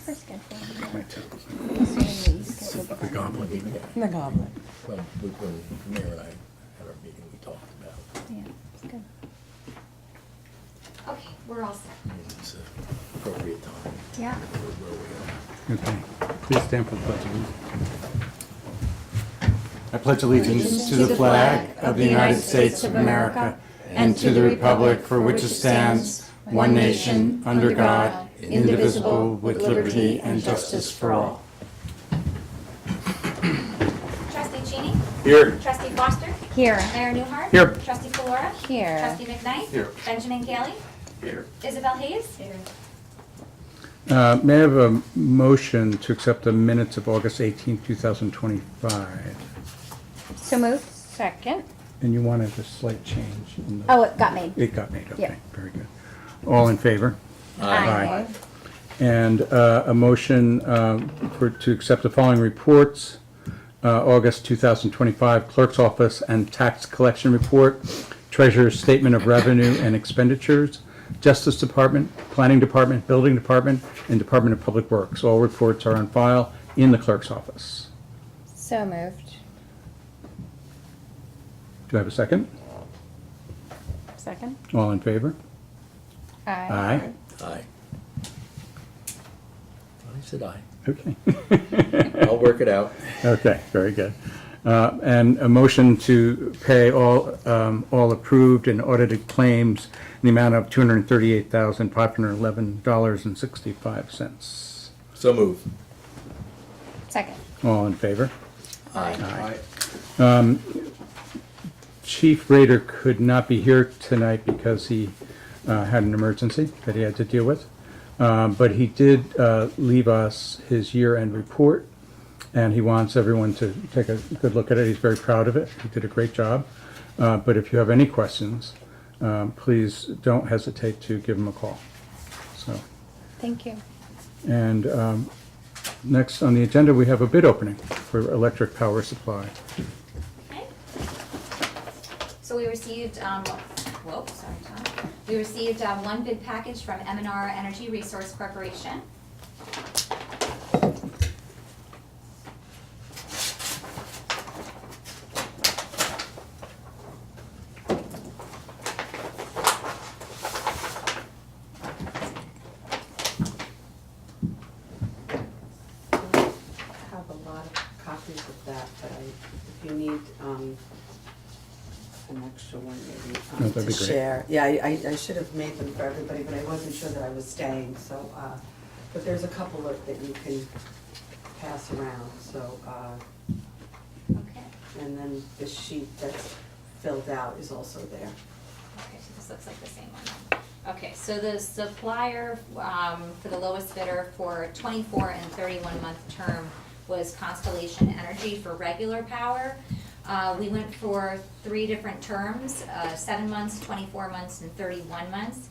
for scheduling. Me too. The goblet. The goblet. When the mayor and I had our meeting, we talked about Yeah, it's good. Okay, we're all set. it's appropriate time. Yeah. Where we are. Okay, please stand for the pledge of allegiance. I pledge allegiance to the flag of the United States of America and to the republic for which it stands, one nation, under God, indivisible, with liberty and justice for all. Trustee Cheney? Here. Trustee Foster? Here. Mayor Newhart? Here. Trustee Flora? Here. Trustee McKnight? Here. Benjamin Haley? Here. Isabel Hayes? Here. May I have a motion to accept the minutes of August 18, 2025? So moved. Second. And you wanted a slight change in the... Oh, it got made. It got made, okay, Yeah. very good. All in favor? Aye. And a motion to accept the following reports. August 2025 Clerk's Office and Tax Collection Report, Treasurer's Statement of Revenue and Expenditures, Justice Department, Planning Department, Building Department, and Department of Public Works. All reports are on file in the Clerk's Office. So moved. Do I have a second? Second. All in favor? Aye. Aye. I said aye. Okay. I'll work it out. Okay, very good. And a motion to pay all approved and audited claims in the amount of $238,511.65. So move. Second. All in favor? Aye. Chief Rader could not be here tonight because he had an emergency that he had to deal with. But he did leave us his year-end report, and he wants everyone to take a good look at it. He's very proud of it. He did a great job. But if you have any questions, please don't hesitate to give him a call. So, Thank you. and next on the agenda, we have a bid opening for electric power supply. Okay. So we received, We received one bid package from M&R Energy Resource Corporation. Have a lot of copies of that, but if you need an extra one maybe No, that'd to be great. share. Yeah, I should have made them for everybody, but I wasn't sure that I was staying, so, but there's a couple of that you can pass around, so, Okay. and then the sheet that's filled out is also there. Okay, so this looks like the same one. Okay, so the supplier for the lowest bidder for 24 and 31-month term was Constellation Energy for regular power. We went for 3 different terms, 7 months, 24 months, and 31 months.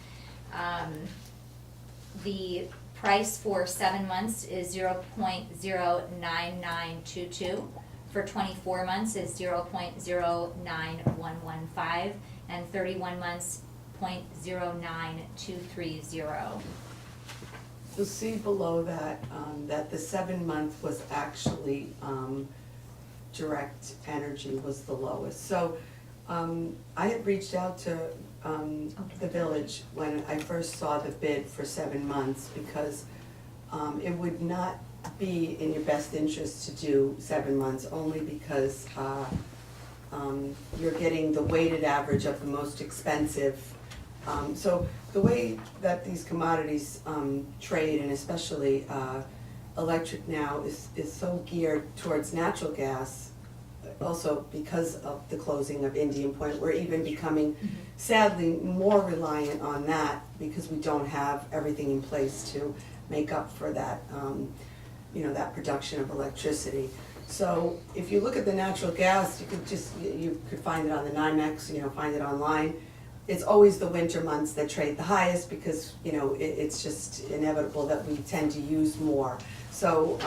The price for 7 months is 0.09922. For 24 months is 0.09115, and 31 months, 0.09230. You'll see below that, that the 7-month was actually, Direct Energy was the lowest. So, I had reached out to, the village when I first saw the bid for 7 months because, it would not be in your best interest to do 7 months, only because, you're getting the weighted average of the most expensive. So the way that these commodities trade, and especially electric now, is so geared towards natural gas, also because of the closing of Indian Point. We're even becoming, sadly, more reliant on that because we don't have everything in place to make up for that, that production of electricity. So if you look at the natural gas, you could find it on the NYMEX, find it online. It's always the winter months that trade the highest because, it's just inevitable that we tend to use more. So,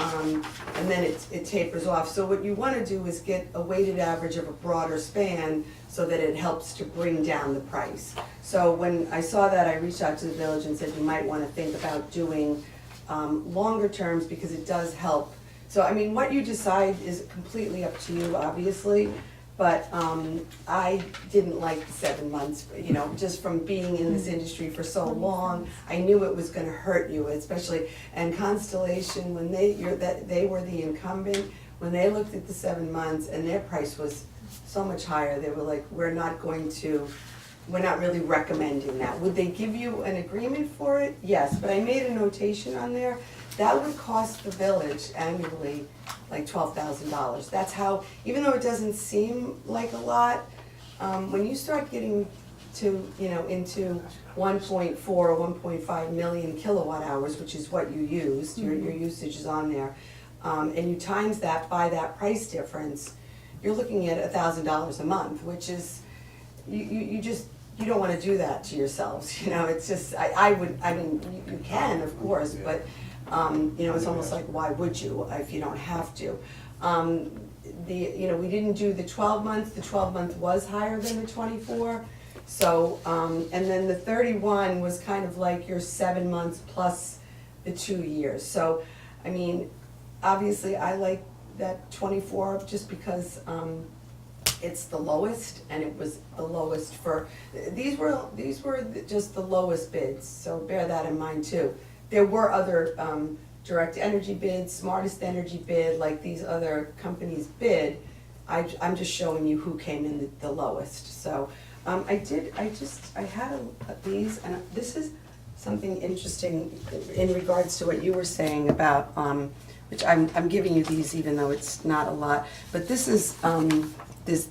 and then it tapers off. So what you want to do is get a weighted average of a broader span so that it helps to bring down the price. So when I saw that, I reached out to the village and said you might want to think about doing longer terms because it does help. So, I mean, what you decide is completely up to you, obviously, but I didn't like the 7 months, you know, just from being in this industry for so long. I knew it was gonna hurt you, especially, and Constellation, when they were the incumbent, when they looked at the 7 months and their price was so much higher, they were like, we're not really recommending that. Would they give you an agreement for it? Yes, but I made a notation on there. That would cost the village annually like $12,000. That's how, even though it doesn't seem like a lot, when you start getting to, you know, into 1.4 or 1.5 million kilowatt hours, which is what you used, your usage is on there, and you times that by that price difference, you're looking at $1,000 a month, which is, you don't wanna do that to yourselves, you know, it's just, I mean, you can, of course, but, you know, it's almost like, why would you if you don't have to? You know, we didn't do the 12 months, the 12-month was higher than the 24, so, and then the 31 was kind of like your 7 months plus the 2 years, so, I mean, obviously, I like that 24 just because, it's the lowest, and it was the lowest for, these were just the lowest bids, so bear that in mind too. There were other direct energy bids, smartest energy bid, like these other companies bid. I'm just showing you who came in the lowest. So I had these, and this is something interesting in regards to what you were saying about, which I'm giving you these even though it's not a lot, but this is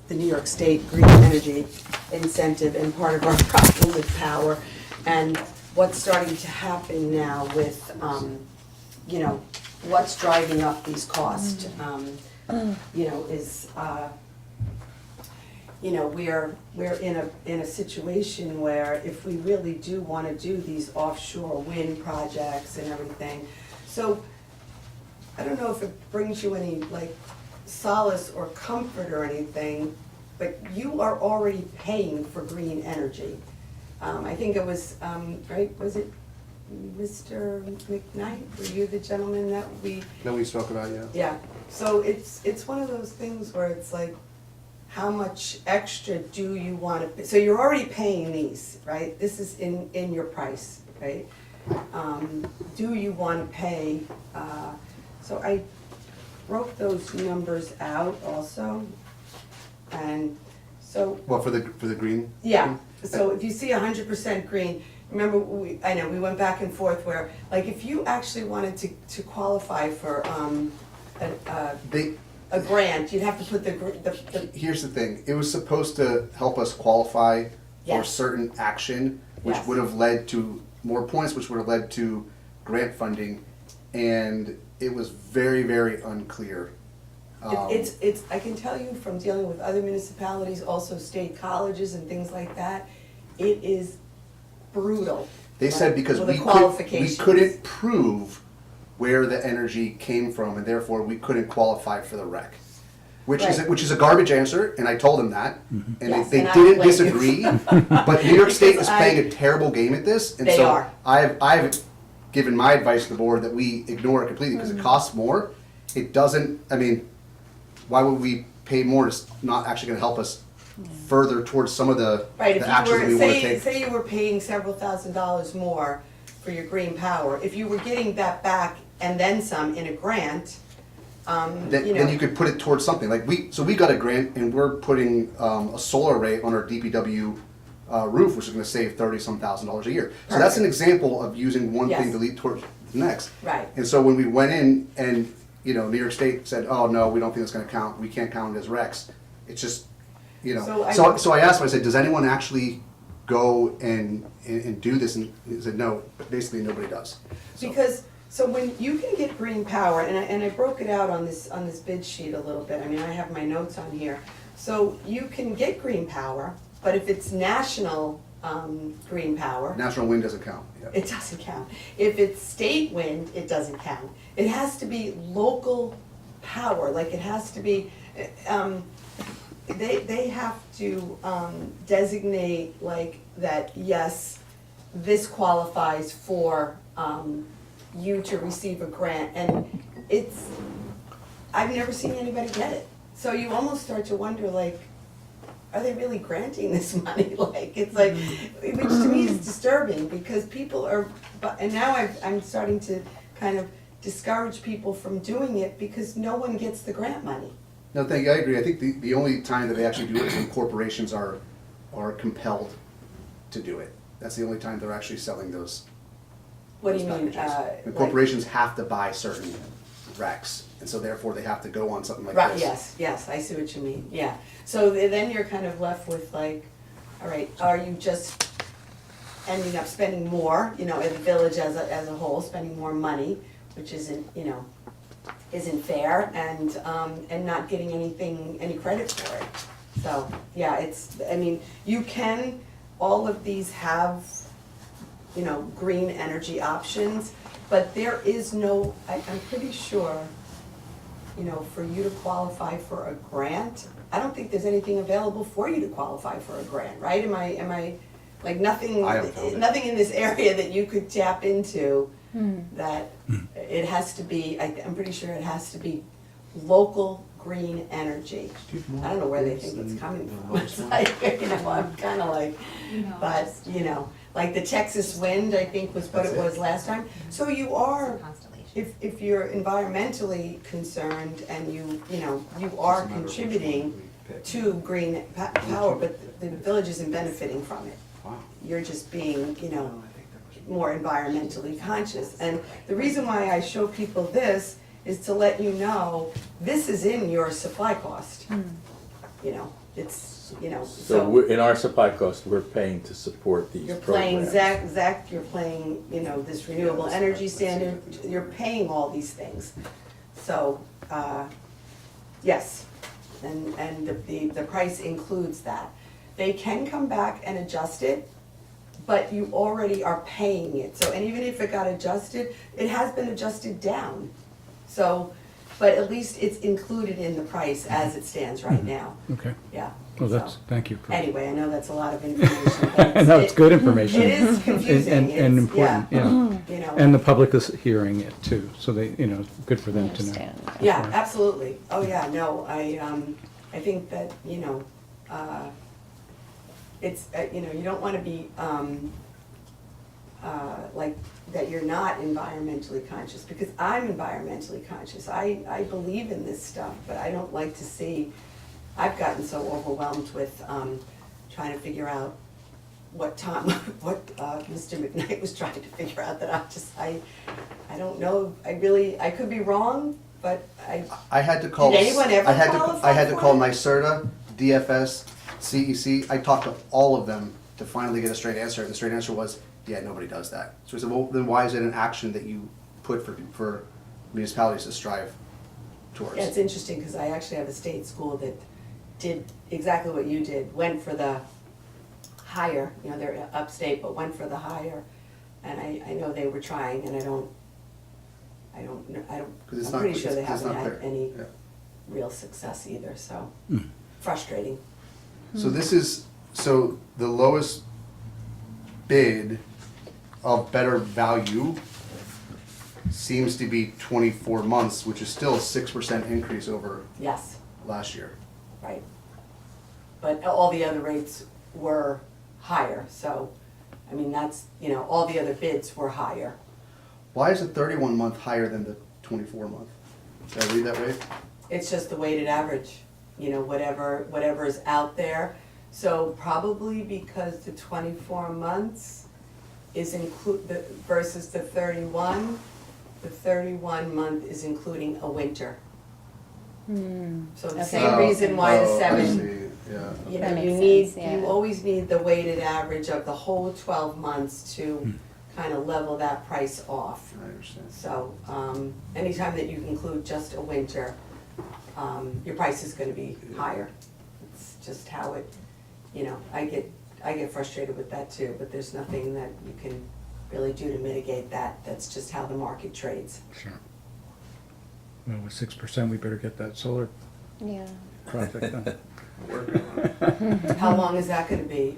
the New York State Green Energy Incentive and part of our problem with power. And what's starting to happen now with, you know, what's driving up these costs, you know, is, you know, we're in a situation where if we really do want to do these offshore wind projects and everything, so I don't know if it brings you any like solace or comfort or anything, but you are already paying for green energy. I think it was, right, was it Mr. McKnight? Were you the gentleman that we? That we spoke about, yeah. Yeah, so it's one of those things where it's like, how much extra do you want to, so you're already paying these, right? This is in your price, right? Do you want to pay, so I broke those numbers out also, and so. Well, for the green? Yeah, so if you see 100% green, remember, I know, we went back and forth where, like, if you actually wanted to qualify for a grant, you'd have to put the Here's the thing, it was supposed to help us qualify for Yes. certain action, which Yes. would have led to more points, which would have led to grant funding, and it was very, very unclear. It's, I can tell you from dealing with other municipalities, also state colleges and things like that, it is brutal. They said because with the we qualifications. couldn't prove where the energy came from, and therefore we couldn't qualify for the rec. Which Right. is a garbage answer, and I told them that, and Yes, they and I didn't blame you. disagree. But New York State is Because playing a terrible game at this, and They so are. I've given my advice to the board that we ignore it completely because it costs more. It doesn't. I mean, why would we pay more? It's not actually going to help us further towards some of the Right, if actions you that we were, want to take. say you were paying several $1,000s more for your green power, if you were getting that back and then some in a grant, Then you know. you could put it towards something like we got a grant and we're putting a solar array on our DPW roof, which is going to save $30-some thousand a year. So that's an example of using one thing Yes. to lead towards the next. Right. And so when we went in and New York State said, "Oh no, we don't think it's going to count. We can't count it as recs." It's just So I asked him. I said, "Does anyone actually go and do this?" And he said, "No." But basically, nobody does. So- Because, so when you can get green power, and I broke it out on this bid sheet a little bit, I mean, I have my notes on here. So you can get green power, but if it's national green power, National wind doesn't count. Yeah. it doesn't count. If it's state wind, it doesn't count. It has to be local power, like it has to be, they have to designate like that, yes, this qualifies for you to receive a grant, and it's, I've never seen anybody get it. So you almost start to wonder, like, are they really granting this money? Like, it's like, which to me is disturbing, because people are, and now I'm starting to kind of discourage people from doing it because no one gets the grant money. No, thank you, I agree. I think the only time that they actually do it is when corporations are compelled to do it. That's the only time they're actually selling those. What do you those mean? packages. When corporations have to buy certain recs, and so therefore they have to go on something like Right, this. yes, I see what you mean, yeah. So then you're kind of left with like, all right, are you just ending up spending more, you know, in the village as a whole, spending more money, which isn't, you know, isn't fair, and not getting any credit for it. So, yeah, it's, I mean, you can, all of these have, you know, green energy options, but there is no, I'm pretty sure, you know, for you to qualify for a grant, I don't think there's anything available for you to qualify for a grant, right? Am I, like, nothing, I haven't found it. nothing in this area that you could tap into that it has to be, I'm pretty sure it has to be local green energy. I don't know where they think it's coming from. It's like, you know, I'm kinda like, but, you know, like the Texas wind, I think was what it was last time. So you are, Constellation. if you're environmentally concerned and you know, you are contributing to green power, but the village isn't benefiting from it. Wow. You're just being, you know, more environmentally conscious. And the reason why I show people this is to let you know, this is in your supply cost. You know, it's, you know, So we're, in our supply cost, we're paying to support these you're programs. playing Zach, you're playing, you know, this renewable energy standard, you're paying all these things. So, yes, and the price includes that. They can come back and adjust it, but you already are paying it. So, and even if it got adjusted, it has been adjusted down. So, but at least it's included in the price as it stands right now, Okay, yeah. well, that's, So, thank you. for- Anyway, I know that's a lot of information, but No, it's good information. It is confusing, And it's, important, yeah. you know. And the public is hearing it too, so they, you know, good for them to know. Understand. Yeah, absolutely. Oh, yeah, no, I think that, you know, it's, you know, you don't wanna be, like, that you're not environmentally conscious, because I'm environmentally conscious. I believe in this stuff, but I don't like to see, I've gotten so overwhelmed with, trying to figure out what Mr. McKnight was trying to figure out, that I don't know, I could be wrong, but I had to call. Did anyone ever I had qualify I had to for call it? NYSERDA, DFS, CEC. I talked to all of them to finally get a straight answer. And the straight answer was, yeah, nobody does that. So I said, well, then why is it an action that you put for municipalities to strive towards? Yeah, it's interesting, because I actually have a state school that did exactly what you did, went for the higher, you know, they're upstate, but went for the higher. And I know they were trying, and I don't, 'Cause it's I'm not- pretty sure they it's haven't not had clear. any Yeah. real success either, so frustrating. So this is, so the lowest bid of better value seems to be 24 months, which is still a 6% increase over Yes, last year. right. But all the other rates were higher, so, I mean, that's, you know, all the other bids were higher. Why is the 31 month higher than the 24 month? Did I read that right? It's just the weighted average, you know, whatever is out there. So probably because the 24 months is versus the 31 month is including a winter. So the Okay. same reason why the Oh, I seven, see. Yeah. you know, That you makes need, sense, yeah. you always need the weighted average of the whole 12 months to kind of level that price off. I understand. So, anytime that you include just a winter, your price is gonna be higher. It's just how it, you know, I get frustrated with that too, but there's nothing that you can really do to mitigate that. That's just how the market trades. Sure. Well, with 6%, we better get that solar Yeah. project done. How long is that gonna be?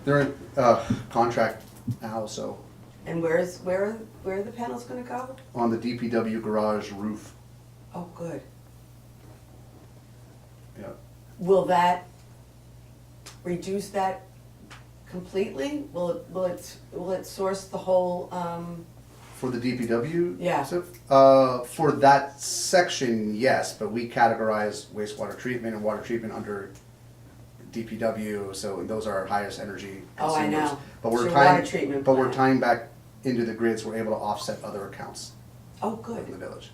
They're in contract now, so And where are the panels gonna go? On the DPW garage roof. Oh, good. Yeah. Will that reduce that completely? Will it source the whole, For the DPW? Yeah. So, for that section, yes, but we categorize wastewater treatment and water treatment under DPW, so those are our highest energy Oh, I consumers. know. But we're It's your tying, water treatment but we're plant. tying back into the grids, we're able to offset other accounts oh, in the good, village.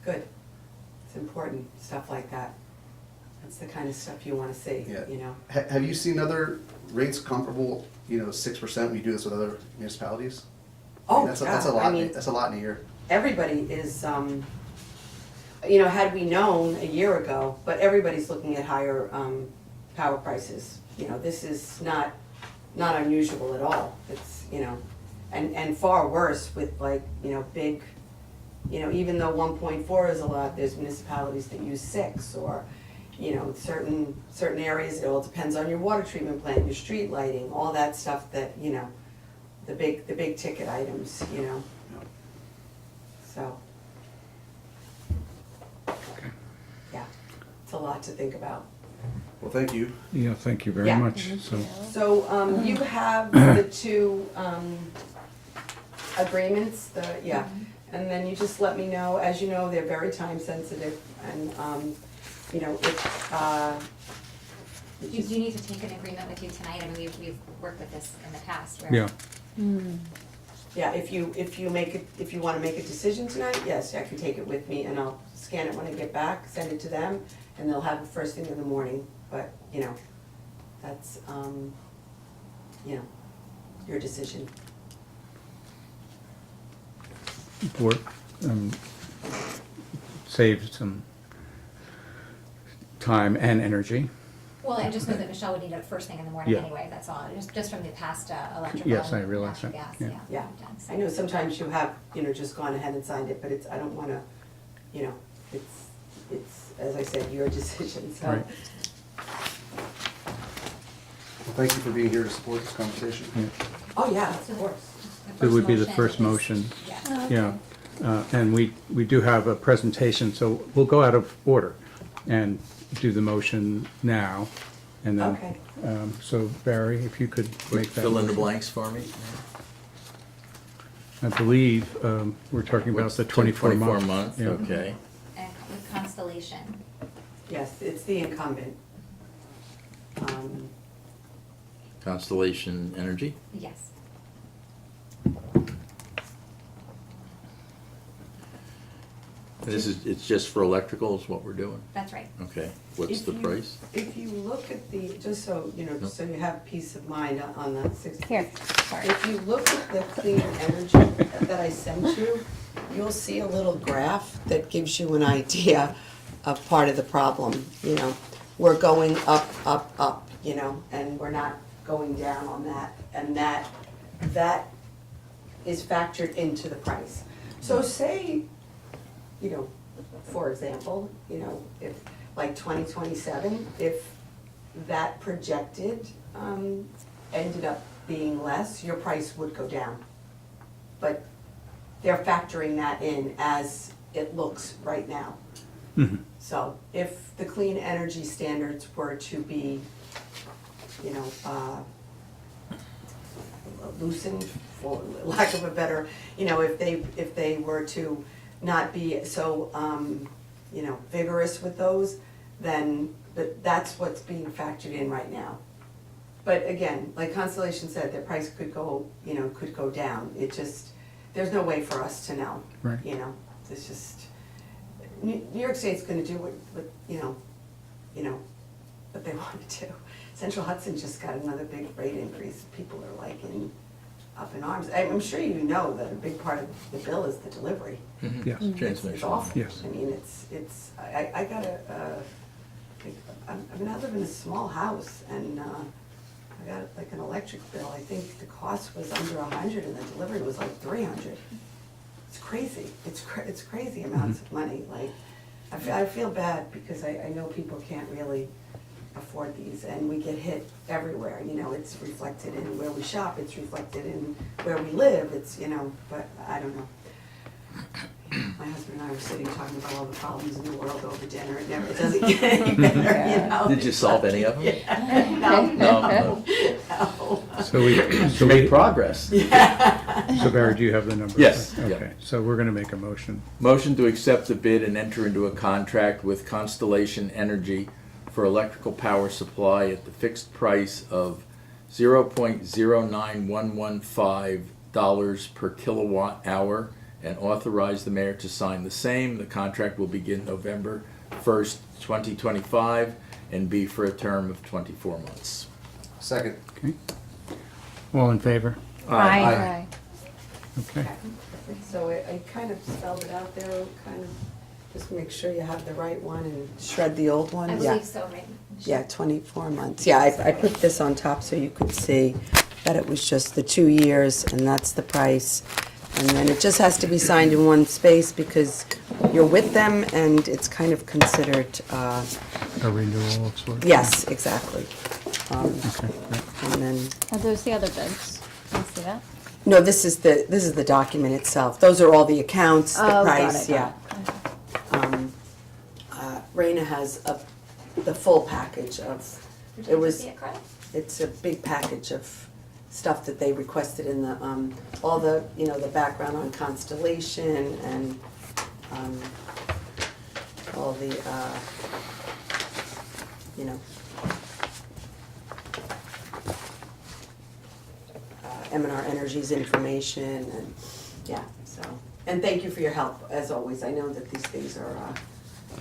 good. It's important, stuff like that. That's the kind of stuff you wanna see, Yeah. you know? Have you seen other rates comparable, 6%, when you do this with other municipalities? I mean, Oh, that's a God, lot. I mean, That's a lot in a year. everybody is, had we known a year ago, but everybody's looking at higher, power prices. This is not unusual at all. It's, and far worse with like, big, even though 1.4 is a lot, there's municipalities that use 6 or, certain areas, it all depends on your water treatment plant, your street lighting, all that stuff that, the big ticket items, so. Yeah, it's a lot to think about. Well, thank you. Yeah, thank you very Yeah. much. So, So, you have the two, agreements, and then you just let me know, as you know, they're very time sensitive, and, Do you need to take an agreement with you tonight? I mean, we've worked with this in the past where. yeah, yeah, if you wanna make a decision tonight, yes, I can take it with me, and I'll scan it when I get back, send it to them, and they'll have it first thing in the morning, but, that's, your decision. board, saved some time and energy. Well, I just know that Michelle would need it first thing in the morning Yeah. anyway, that's all, just from the past electrical. Yes, I and realize natural that, gas, yeah. Yeah, we've done, so. I know sometimes you have, just gone ahead and signed it, but I don't wanna, it's, as I said, your decision, so. Right. Well, thank you for being here to support this conversation. Yeah. Oh, yeah, of course. The It would be the motion first is- motion. Yeah. Yeah, and we do have a presentation, so we'll go out of order and do the motion now, and then, Okay. so Barry, if you could make that. Fill in the motion. blanks for me. I believe, we're talking about the 24 month. 24 month, Yeah. okay. And with Constellation, Yes, it's the incumbent. Constellation Energy. yes. It's just for electrical is what we're doing? That's right. Okay, what's If the you- price? If you look at the, just so, just so you have peace of mind on the 60. Here, sorry. If you look at the clean energy that I sent you, you'll see a little graph that gives you an idea of part of the problem, We're going up, up, up, and we're not going down on that. And that is factored into the price. So say, for example, if, like 2027, if that projected ended up being less, your price would go down. But they're factoring that in as it looks right now. Mhm. So if the clean energy standards were to be, loosened, for lack of a better, if they were to not be so, vigorous with those, then that's what's being factored in right now. But again, like Constellation said, their price could go down. It just, there's no way for us to know. Right. It's just, New York State's gonna do what they want to do. Central Hudson just got another big rate increase. People are like up in arms. I'm sure you know that a big part of the bill is the delivery. Yes. It's Transmission. awful. Yes. I mean, I got I live in a small house, and I got like an electric bill. I think the cost was under 100 and the delivery was like 300. It's crazy. It's crazy amounts of money. Like, I feel bad because I know people can't really, afford these, and we get hit everywhere, you know, it's reflected in where we shop, it's reflected in where we live, it's, you know, but I don't know. My husband and I were sitting talking about all the problems in the world over dinner, it doesn't get any better, you know? Did you solve any of them? Yeah. No, no, no. So we, To make progress. so Barry, do you have the numbers? Yes, yeah. Okay, so we're gonna make a motion. Motion to accept the bid and enter into a contract with Constellation Energy for electrical power supply at the fixed price of $0.09115 per kilowatt hour, and authorize the mayor to sign the same. The contract will begin November 1st, 2025, and be for a term of 24 months. Second. Okay. All in favor? Aye. Okay. So I kind of spelled it out there, kind of, just make sure you have the right one and shred the old one. I Yeah. believe so, right? Yeah, 24 months. Yeah, I put this on top so you could see that it was just the 2 years, and that's the price. And then it just has to be signed in one space because you're with them, and it's kind of considered, A renewal of sorts? yes, exactly. Okay, great. And then, Are those the other bids? Can you see that? no, this is the document itself. Those are all the accounts, the Oh, got price, it, yeah. got it. Raina has the full package of, it was, See it, Carly? it's a big package of stuff that they requested in the, all the, you know, the background on Constellation and, all the, you know, M&R Energy's information and, yeah, so. And thank you for your help, as always. I know that these things are,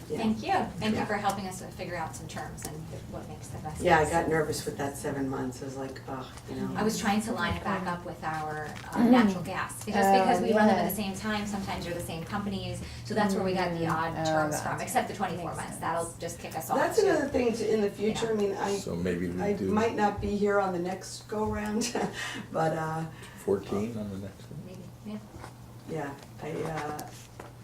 yeah. Thank you. Thank you Yeah. for helping us figure out some terms and what makes the best. Yeah, I sense. got nervous with that 7 months. I was like, oh, you know. I was trying to line it back up with our natural gas, because we run them at the same time, sometimes they're the same companies, so that's where we got the odd Oh, terms that from, except the 24 makes months, sense. that'll just kick us off. That's too. another thing to, in the future. I mean, So maybe we I do might not be here on the next go-round, but, 14 on the next one? Maybe, yeah. yeah,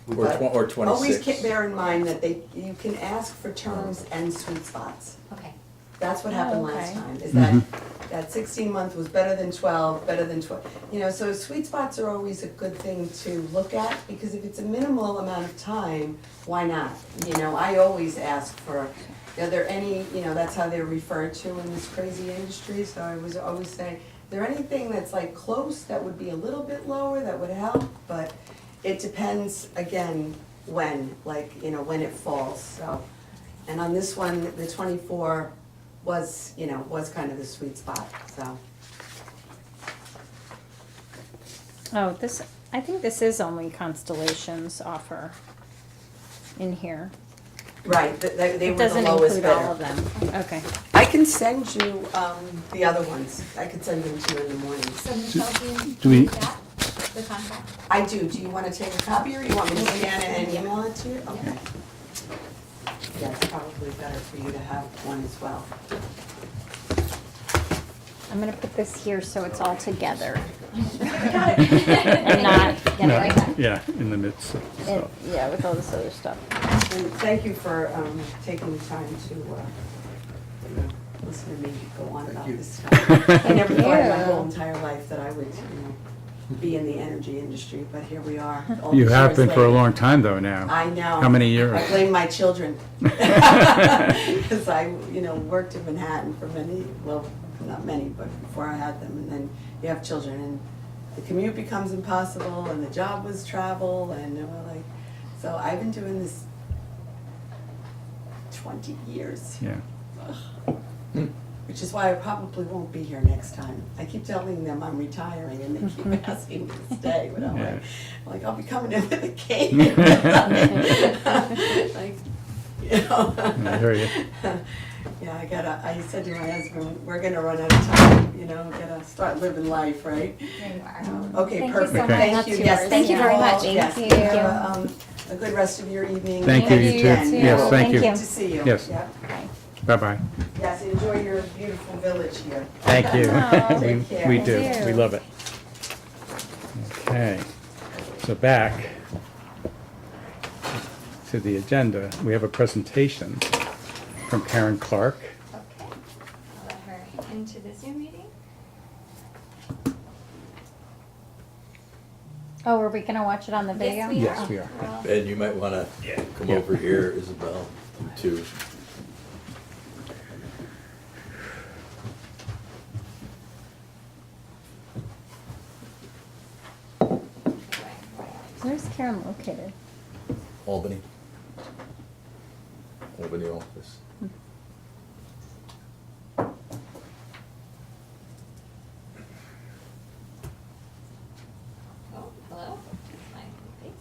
Or 26? always bear in mind that you can ask for terms and sweet spots. Okay, That's what happened last okay. time, is that 16-month was better than 12, better than 12. You know, so sweet spots are always a good thing to look at, because if it's a minimal amount of time, why not? You know, I always ask for, are there any, you know, that's how they're referred to in this crazy industry, so I was always saying, is there anything that's like close that would be a little bit lower that would help? But it depends, again, when, like, you know, when it falls, so. And on this one, the 24 was, you know, was kind of the sweet spot, so. Oh, this, I think this is only Constellation's offer in here. Right, they It were the doesn't lowest include all of bidder. them. Okay. I can send you, the other ones, I could send them to you in the morning. so Michelle, do do we- you need that, the contract? I do you wanna take a copy, or you want me to scan it and email it to you? Okay. Yeah, it's probably better for you to have one as well. I'm gonna put this here so it's all together. Got And it. not, you No, know, yeah, in the midst of and- stuff. yeah, with all this other stuff. And thank you for, taking the time to, you know, listen to me go on about this stuff. I never thought in my whole entire life that I would, you know, be in the energy industry, but here we are. all You these have years been for a later. long time, though, now. I know. How many years? I blame my children. Because I, you know, worked in Manhattan for many, well, not many, but before I had them. And then you have children, and the commute becomes impossible, and the job was travel, and we're like, so I've been doing this 20 years. Yeah. Which is why I probably won't be here next time. I keep telling them I'm retiring, and they keep asking me to stay, but I'm like, I'll be coming in with a cake. Like, you know. I hear you. Yeah, I said to my husband, we're gonna run out of time, you know, gotta start living life, right? There you are. Okay, Thank you so perfect, much. thank That's you, yes, yours. thank you Thank you very all. much. Yes, Thank you. have a good rest of your evening. Thank you, you too. again. Yes, Yeah. thank you. Thank Good to see you. Yes. Yeah. Bye. Bye-bye. Yes, enjoy your beautiful village here. Thank you. Aw, Take We care. do, Thank we you. love it. Okay, so back to the agenda. We have a presentation from Karen Clark. to the Zoom meeting. Oh, are we gonna watch it on the video? Yes, we Yes, are. we are. Well, Ben, you might wanna come over here, Isabel, too. Where's Karen located? Albany. Albany office. Oh, hello. That's my face.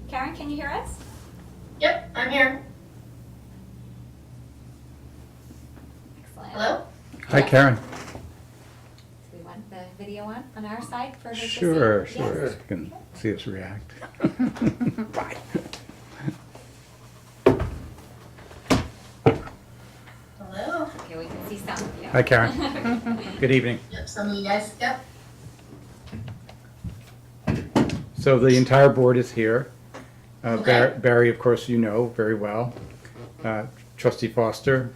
Karen, can you hear us? Yep, I'm here. Excellent. Hello? Hi, Karen. Do we want the video on our side for her to see? Sure, Yes? sure. You can see us react. Bye. Hello? Okay, we can see some of you. Hi, Karen. Good evening. Yep, some of you guys, yep. So the entire board is here. Okay. Barry, of course, you know very well. Trustee Foster,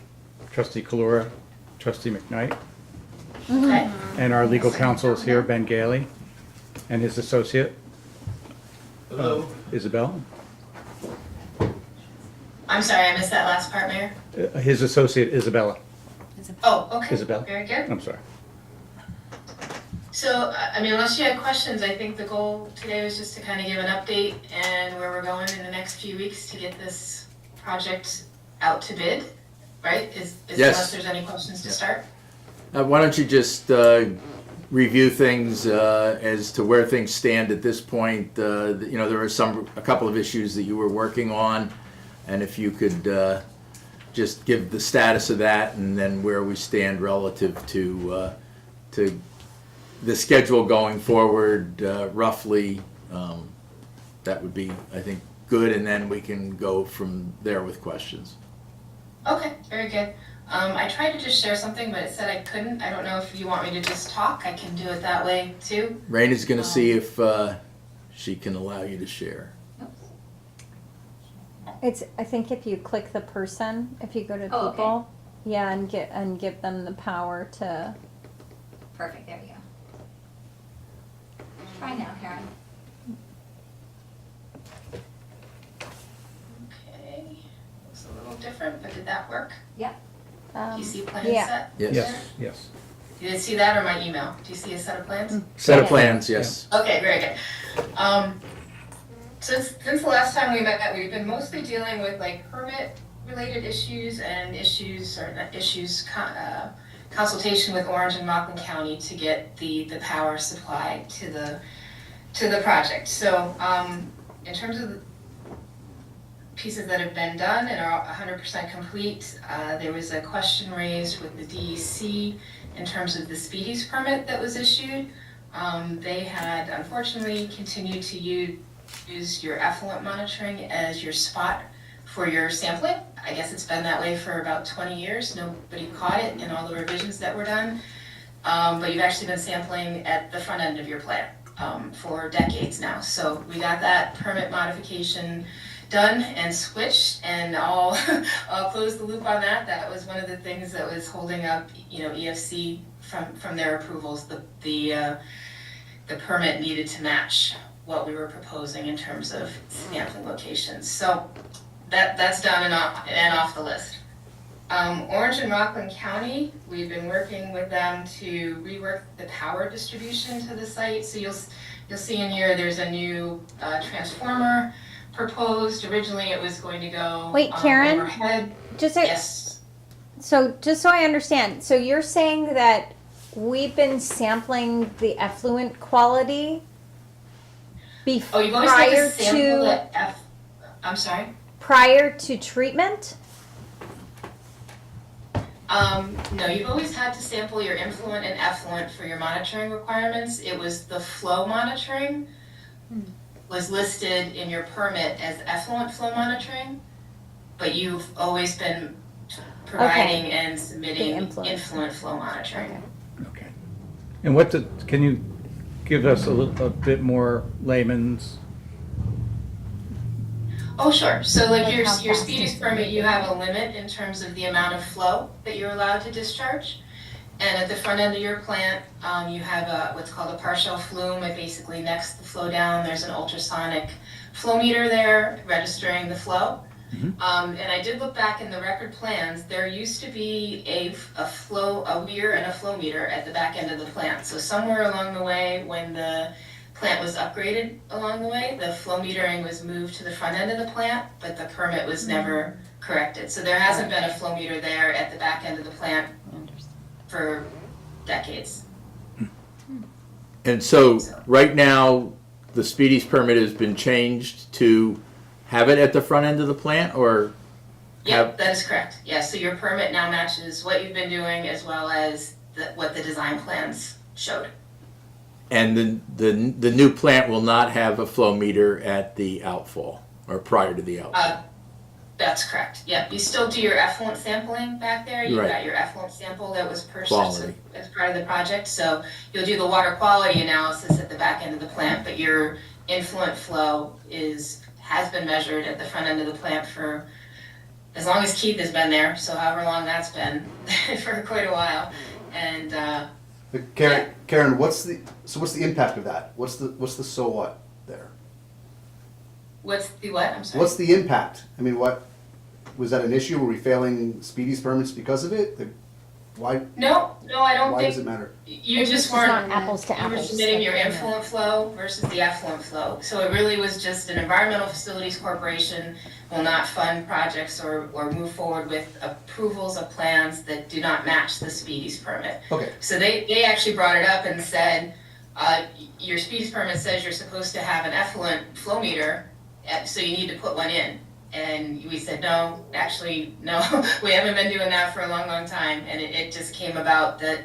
Trustee Kalura, Trustee McKnight, Okay. and our legal counsel is here, Ben Gailey, and his associate, Isabel. I'm sorry, I missed that last part, Mayor. His associate, Isabella. Oh, okay. Isabel. Very good. I'm sorry. So, I mean, unless you had questions, I think the goal today was just to kind of give an update and where we're going in the next few weeks to get this project out to bid, right? Yes. Unless there's any questions to start? Why don't you just review things as to where things stand at this point? You know, there are a couple of issues that you were working on, and if you could just give the status of that, and then where we stand relative to the schedule going forward, roughly. That would be, I think, good, and then we can go from there with questions. Okay, very good. I tried to just share something, but it said I couldn't. I don't know if you want me to just talk. I can do it that way too. Raina's going to see if she can allow you to share. I think if you click the person, if you go to Oh, okay. people, yeah, and give them the power to. Perfect, there we go. Try now, Karen. Okay. Looks a little different, but did that work? Yep. Do you see plans Yeah. set? Yes. Yes, yes. You did see that or my email? Do you see a set of plans? Set of Yeah. plans, yes. Okay, very good. Since the last time we met, we've been mostly dealing with like permit related issues and consultation with Orange and Rockland County to get the power supply to the project. So in terms of the pieces that have been done and are 100% complete, there was a question raised with the DEC in terms of the Speedies permit that was issued. They had unfortunately continued to use your effluent monitoring as your spot for your sampling. I guess it's been that way for about 20 years. Nobody caught it in all the revisions that were done. But you've actually been sampling at the front end of your plant for decades now. So we got that permit modification done and switched, and I'll close the loop on that. That was one of the things that was holding up, EFC from their approvals. The permit needed to match what we were proposing in terms of sampling locations. So that's done and off the list. Orange and Rockland County, we've been working with them to rework the power distribution to the site. So you'll see in here there's a new transformer proposed. Originally it was going to go Wait, Karen? overhead. Just so I understand, so you're saying that we've been sampling the effluent quality Oh, you've always got to prior sample to I'm sorry? prior to treatment? No, you've always had to sample your influent and effluent for your monitoring requirements. It was the flow monitoring was listed in your permit as effluent flow monitoring, but you've always been providing and submitting influent. influent flow monitoring. Okay. And can you give us a bit more layman's? Oh, sure. So like Like your how fast speedies is it permit, you moving? have a limit in terms of the amount of flow that you're allowed to discharge. And at the front end of your plant, you have what's called a partial flume. It basically necks the flow down. There's an ultrasonic flow meter there registering the flow. And I did look back in the record plans. There used to be a weir and a flow meter at the back end of the plant. So somewhere along the way, when the plant was upgraded along the way, the flow metering was moved to the front end of the plant, but the permit was never corrected. So there hasn't been a flow meter there at the back end of the plant for decades. And so, right now, the Speedies permit has been changed to have it at the front end of the plant, or? Yep, that is correct. Yeah, so your permit now matches what you've been doing as well as what the design plans showed. And the new plant will not have a flow meter at the outfall, or prior to the outfall? That's correct. Yep, you still do your effluent sampling back there. You've Right. got your effluent sample that was purchased Quality. as part of the project. So you'll do the water quality analysis at the back end of the plant, but your influent flow has been measured at the front end of the plant for as long as Keith has been there, so however long that's been, for quite a while. And But Karen, what's the impact of that? What's the so what there? what's the what? I'm sorry. What's the impact? I mean, what, was that an issue? Were we failing Speedies permits because of it? Why No, I don't does it think, matter? you It's just not weren't, apples to you were apples. submitting your like, influent flow versus the effluent flow. So it really was just an environmental facilities corporation will not fund projects or move forward with approvals of plans that do not match the Speedies permit. Okay, So they actually brought it up and said, your Speedies permit says you're supposed to have an effluent flow meter, so you need to put one in. And we said, no, actually, no, we haven't been doing that for a long, long time. And it just came about that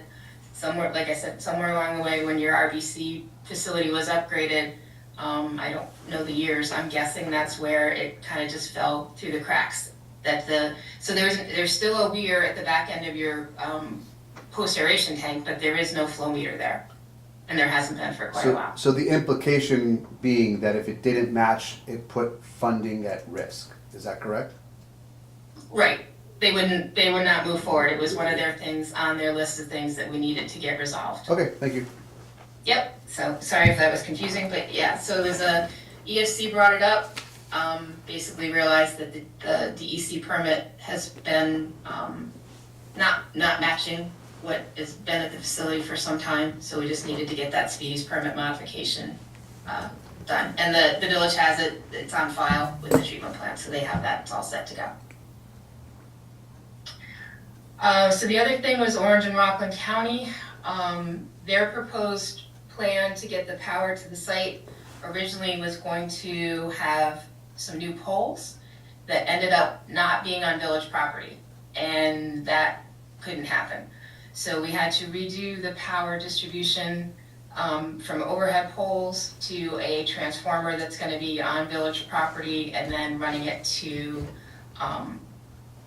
somewhere, like I said, somewhere along the way when your RBC facility was upgraded, I don't know the years, I'm guessing that's where it kind of just fell through the cracks. So there's still a weir at the back end of your post aeration tank, but there is no flow meter there. And there hasn't been for quite a while. so the implication being that if it didn't match, it put funding at risk. Is that correct? Right, they would not move forward. It was one of their things on their list of things that we needed to get resolved. Okay, thank you. Yep, so sorry if that was confusing, but yeah, so there's EFC brought it up, basically realized that the DEC permit has been not matching what has been at the facility for some time, so we just needed to get that Speedies permit modification done. And the village has it, it's on file with the treatment plant, so they have that, it's all set to go. So the other thing was Orange and Rockland County. Their proposed plan to get the power to the site originally was going to have some new poles that ended up not being on village property, and that couldn't happen. So we had to redo the power distribution from overhead poles to a transformer that's gonna be on village property and then running it to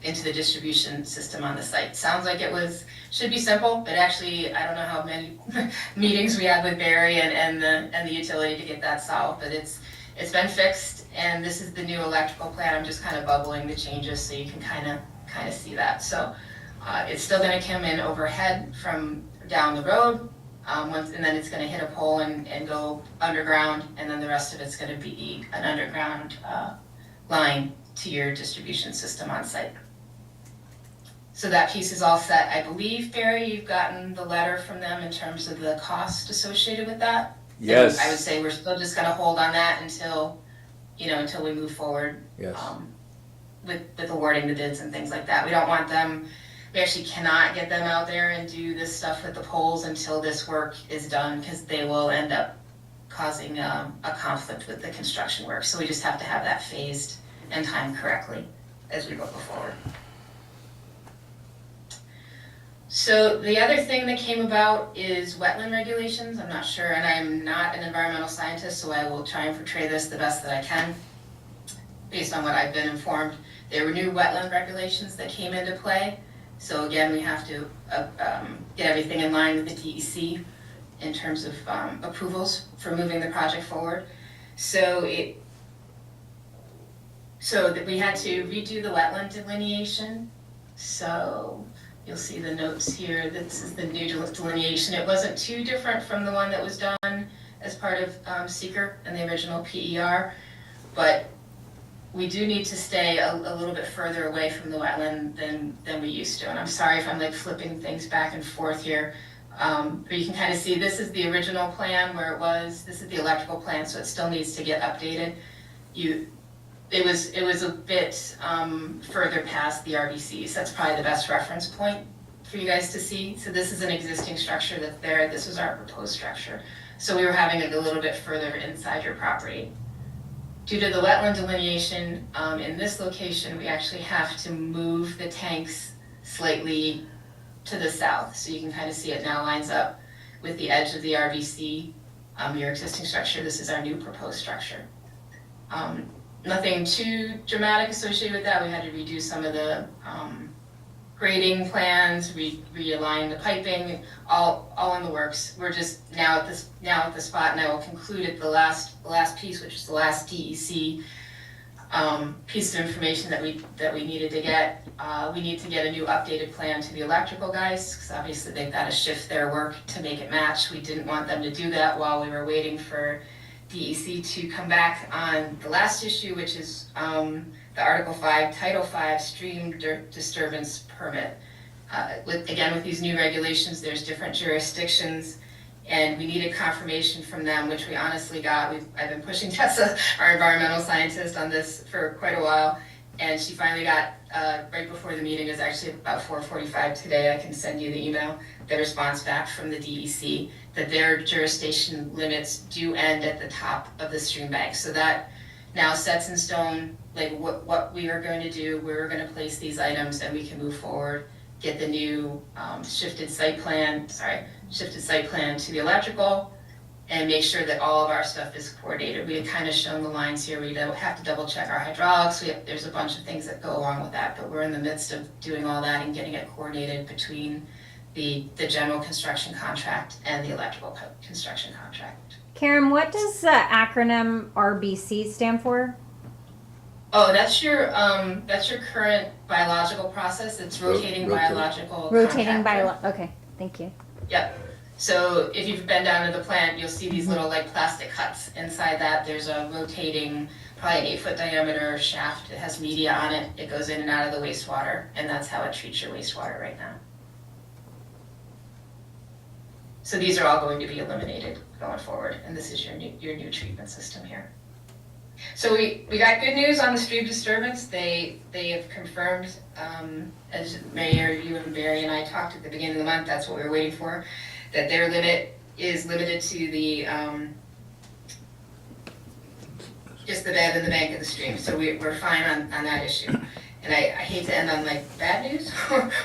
into the distribution system on the site. Sounds like should be simple, but actually, I don't know how many meetings we had with Barry and the utility to get that solved, but it's been fixed, and this is the new electrical plan. I'm just kind of bubbling the changes so you can kind of see that. So it's still gonna come in overhead from down the road, and then it's gonna hit a pole and go underground, and then the rest of it's gonna be an underground line to your distribution system on site. So that piece is all set. I believe, Barry, you've gotten the letter from them in terms of the cost associated with that? Yes. I would say we're still just gonna hold on that until we move forward. Yes. With awarding the bids and things like that. We don't want them, we actually cannot get them out there and do this stuff with the poles until this work is done, because they will end up causing a conflict with the construction work. So we just have to have that phased and timed correctly as we go forward. So the other thing that came about is wetland regulations. I'm not sure, and I am not an environmental scientist, so I will try and portray this the best that I can based on what I've been informed. There were new wetland regulations that came into play. So again, we have to get everything in line with the DEC in terms of approvals for moving the project forward. So that we had to redo the wetland delineation. So you'll see the notes here. This is the new delineation. It wasn't too different from the one that was done as part of SEEKR and the original PER, but we do need to stay a little bit further away from the wetland than we used to. And I'm sorry if I'm like flipping things back and forth here. But you can kind of see this is the original plan where it was. This is the electrical plan, so it still needs to get updated. It was a bit further past the RBCs. That's probably the best reference point for you guys to see. So this is an existing structure that's there. This was our proposed structure. So we were having it a little bit further inside your property. Due to the wetland delineation, in this location, we actually have to move the tanks slightly to the south. So you can kind of see it now lines up with the edge of the RBC, your existing structure. This is our new proposed structure. Nothing too dramatic associated with that. We had to redo some of the grading plans, realign the piping, all in the works. We're just now at the spot, and I will conclude at the last piece, which is the last DEC piece of information that we needed to get. We need to get a new updated plan to the electrical guys, because obviously they've got to shift their work to make it match. We didn't want them to do that while we were waiting for DEC to come back on the last issue, which is the Article 5, Title 5 stream disturbance permit. With these new regulations, there's different jurisdictions, and we needed confirmation from them, which we honestly got. I've been pushing Tessa, our environmental scientist, on this for quite a while, and she finally got, right before the meeting, it was actually about 4:45 today, I can send you the email, the response back from the DEC, that their jurisdiction limits do end at the top of the stream bank. So that now sets in stone like what we are going to do, where we're going to place these items, and we can move forward, get the new shifted site plan to the electrical, and make sure that all of our stuff is coordinated. We had kind of shown the lines here. We have to double check our hydraulics. There's a bunch of things that go along with that, but we're in the midst of doing all that and getting it coordinated between the general construction contract and the electrical construction contract. Karen, what does the acronym RBC stand for? Oh, that's your current biological process. It's rotating biological contractor. Okay, thank you. Yep. So if you've been down to the plant, you'll see these little like plastic huts. Inside that, there's a rotating, probably an 8-foot diameter shaft. It has media on it. It goes in and out of the wastewater, and that's how it treats your wastewater right now. So these are all going to be eliminated going forward, and this is your new treatment system here. So we got good news on the stream disturbance. They have confirmed, as Mayor, you and Barry and I talked at the beginning of the month, that's what we were waiting for, that their limit is limited to the just the bed and the bank of the stream. So we're fine on that issue. And I hate to end on like bad news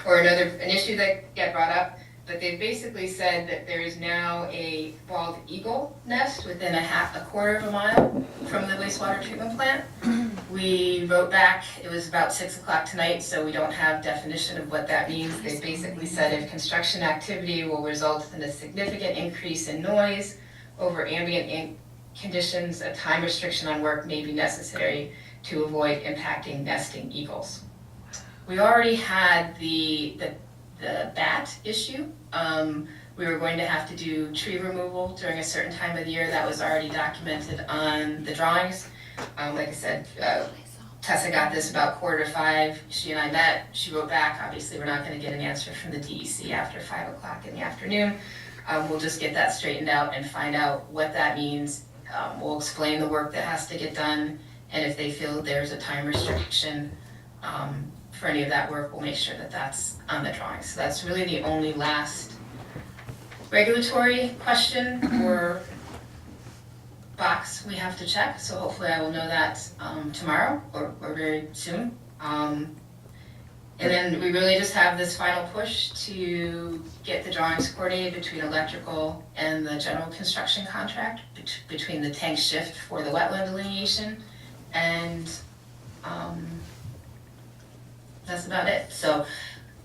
or an issue that got brought up, but they've basically said that there is now a bald eagle nest within a quarter of a mile from the wastewater treatment plant. We wrote back, it was about 6 o'clock tonight, so we don't have definition of what that means. They basically said if construction activity will result in a significant increase in noise over ambient conditions, a time restriction on work may be necessary to avoid impacting nesting eagles. We already had the bat issue. We were going to have to do tree removal during a certain time of the year. That was already documented on the drawings. Like I said, Tessa got this about 4:45. She and I met. She wrote back. Obviously, we're not going to get an answer from the DEC after 5 o'clock in the afternoon. We'll just get that straightened out and find out what that means. We'll explain the work that has to get done, and if they feel there's a time restriction for any of that work, we'll make sure that that's on the drawing. So that's really the only last regulatory question or box we have to check. So hopefully I will know that tomorrow or very soon. And then we really just have this final push to get the drawings coordinated between electrical and the general construction contract, between the tank shift for the wetland delineation, and that's about it. So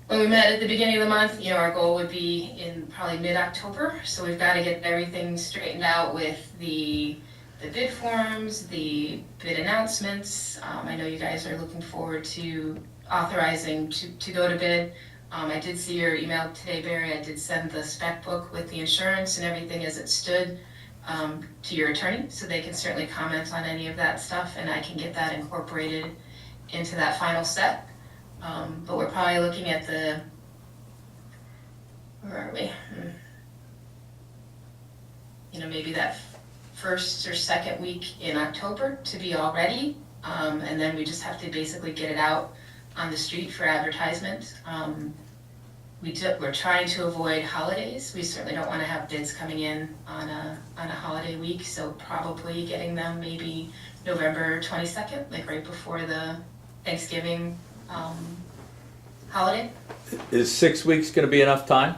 when we met at the beginning of the month, you know, our goal would be in probably mid-October, so we've got to get everything straightened out with the bid forms, the bid announcements. I know you guys are looking forward to authorizing to go to bid. I did see your email today, Barry. I did send the spec book with the insurance and everything as it stood to your attorney, so they can certainly comment on any of that stuff, and I can get that incorporated into that final set. But we're probably looking at where are we? You know, maybe that first or second week in October to be all ready. And then we just have to basically get it out on the street for advertisement. We're trying to avoid holidays. We certainly don't want to have bids coming in on a holiday week, so probably getting them maybe November 22nd, like right before the Thanksgiving holiday. Is 6 weeks gonna be enough time?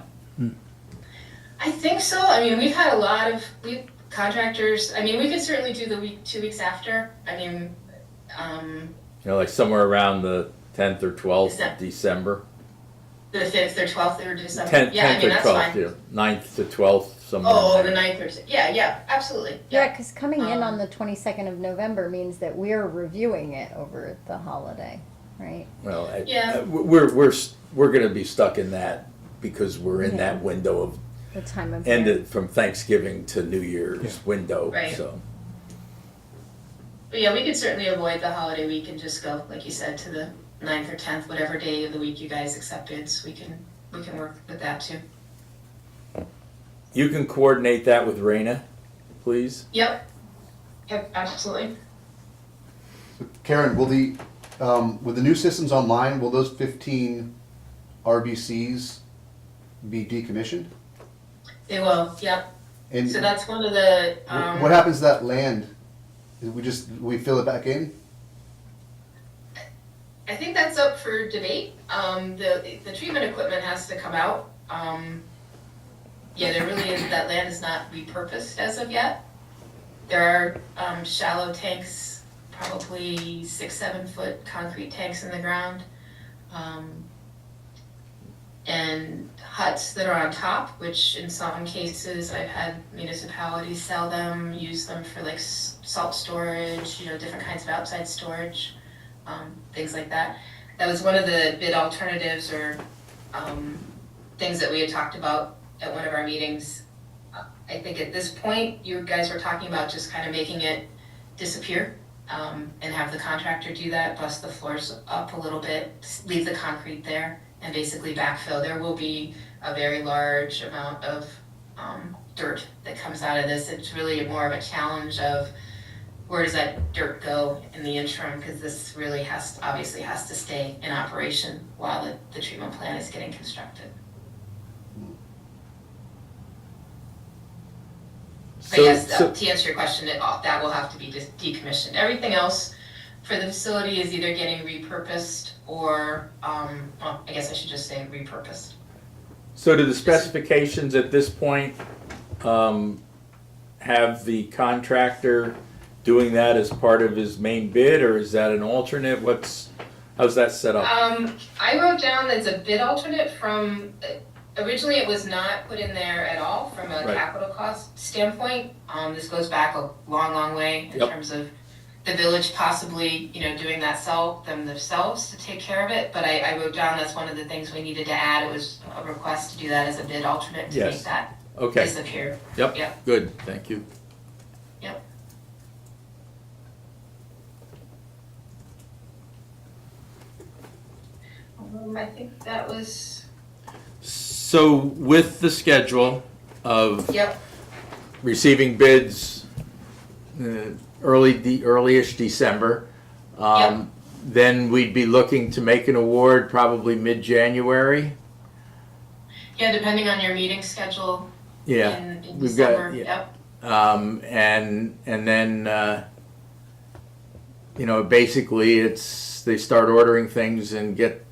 I think so. I mean, we've had a lot of contractors. I mean, we could certainly do the week, 2 weeks after. I mean, You know, like somewhere around the 10th or 12th of December? the 5th or 12th or December. 10th, Yeah, I 10th mean, or that's 12th, fine. yeah. 9th to 12th, somewhere. Oh, in the there. 9th or yeah, absolutely. Yeah, because coming in on Um, the 22nd of November means that we're reviewing it over the holiday, right? Well, Yeah. we're gonna be stuck in that because we're in Yeah. that window of The time of year. ended from Thanksgiving to New Year's Yeah. window, Right. so. But yeah, we could certainly avoid the holiday week and just go, like you said, to the 9th or 10th, whatever day of the week you guys accept bids. We can work with that too. You can coordinate that with Raina, please? Yep, absolutely. Karen, will with the new systems online, will those 15 RBCs be decommissioned? They will, yep. And So that's one of the, what happens to that land? We fill it back in? I think that's up for debate. The treatment equipment has to come out. Yeah, there really is, that land is not repurposed as of yet. There are shallow tanks, probably 6-7 foot concrete tanks in the ground. And huts that are on top, which in some cases I've had municipalities sell them, use them for like salt storage, you know, different kinds of outside storage, things like that. That was one of the bid alternatives or things that we had talked about at one of our meetings. I think at this point, you guys were talking about just kind of making it disappear and have the contractor do that, bust the floors up a little bit, leave the concrete there, and basically backfill. There will be a very large amount of dirt that comes out of this. It's really more of a challenge of where does that dirt go in the interim, because this really obviously has to stay in operation while the treatment plant is getting constructed. But yes, to answer your question, that will have to be decommissioned. Everything else for the facility is either getting repurposed or, well, I guess I should just say repurposed. So do the specifications at this point have the contractor doing that as part of his main bid, or is that an alternate? How's that set up? I wrote down as a bid alternate from, originally it was not put in there at all from a Right. capital cost standpoint. This goes back a long, long way in Yep. terms of the village possibly, you know, doing that themselves to take care of it. But I wrote down that's one of the things we needed to add. It was a request to do that as a bid alternate to Yes. make that Okay, disappear. yep, Yep. good, thank you. Yep. I think that was, So with the schedule of yep, receiving bids early-ish December, Yep. then we'd be looking to make an award probably mid-January? yeah, depending on your meeting schedule Yeah, in we've got- December, yeah. yep. and then, basically they start ordering things and get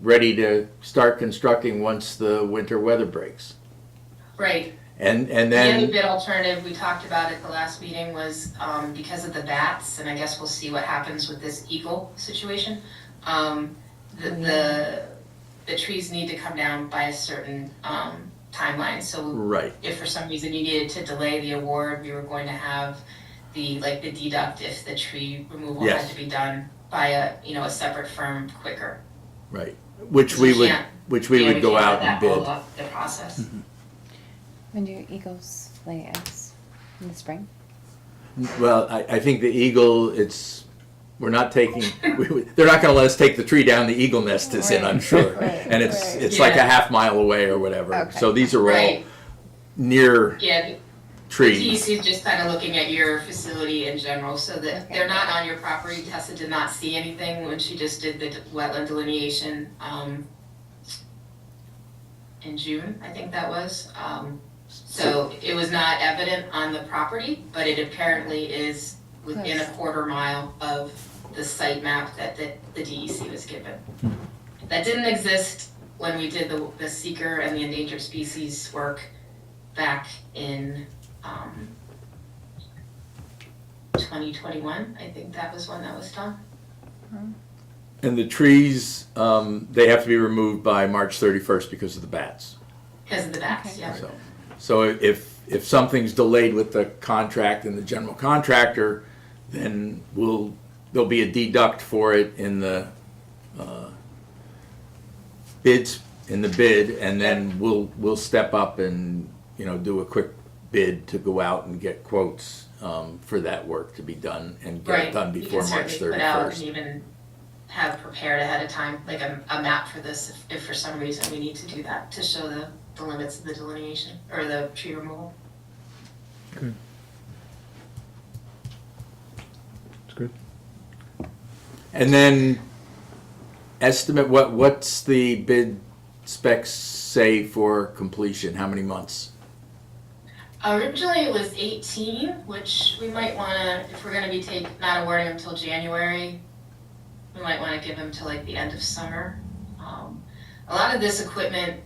ready to start constructing once the winter weather breaks. Right. And The other then, bid alternative we talked about at the last meeting was, because of the bats, and I guess we'll see what happens with this eagle situation. The trees need to come down by a certain, timeline, so right, if for some reason you needed to delay the award, we were going to have the deduct if the tree removal had Yes. to be done by a separate firm quicker. right, which we would go out and bid. Hold up the process. When do eagles lay eggs? In the spring? Well, I think the eagle, we're not taking, they're not gonna let us take the tree down the eagle nest is in, I'm sure. Right, And it's right. like a Yeah. half mile away or whatever. Okay. So these are all Right. near Yeah, the trees. DEC is just kind of looking at your facility in general, so that Okay. they're not on your property. Tessa did not see anything when she just did the wetland delineation, in June, I think that was. So it was not evident on the property, but it apparently is within a quarter mile of the site map that the DEC was given. That didn't exist when we did the seeker and the endangered species work back in 2021, I think that was when that was done. And the trees, they have to be removed by March 31st because of the bats. Because of the bats, Okay. yeah. So if something's delayed with the contract and the general contractor, then there'll be a deduct for it in the bid, and then we'll step up and, do a quick bid to go out and get quotes for that work to be done and get it Right. done You before can March certainly put out and 31st. even have prepared ahead of time, like a map for this, if for some reason we need to do that, to show the limits of the delineation, or the tree removal. It's good. And then estimate, what's the bid specs say for completion? How many months? Originally it was 18, which we might wanna, if we're gonna be not awarding them till January, we might wanna give them till like the end of summer. A lot of this equipment,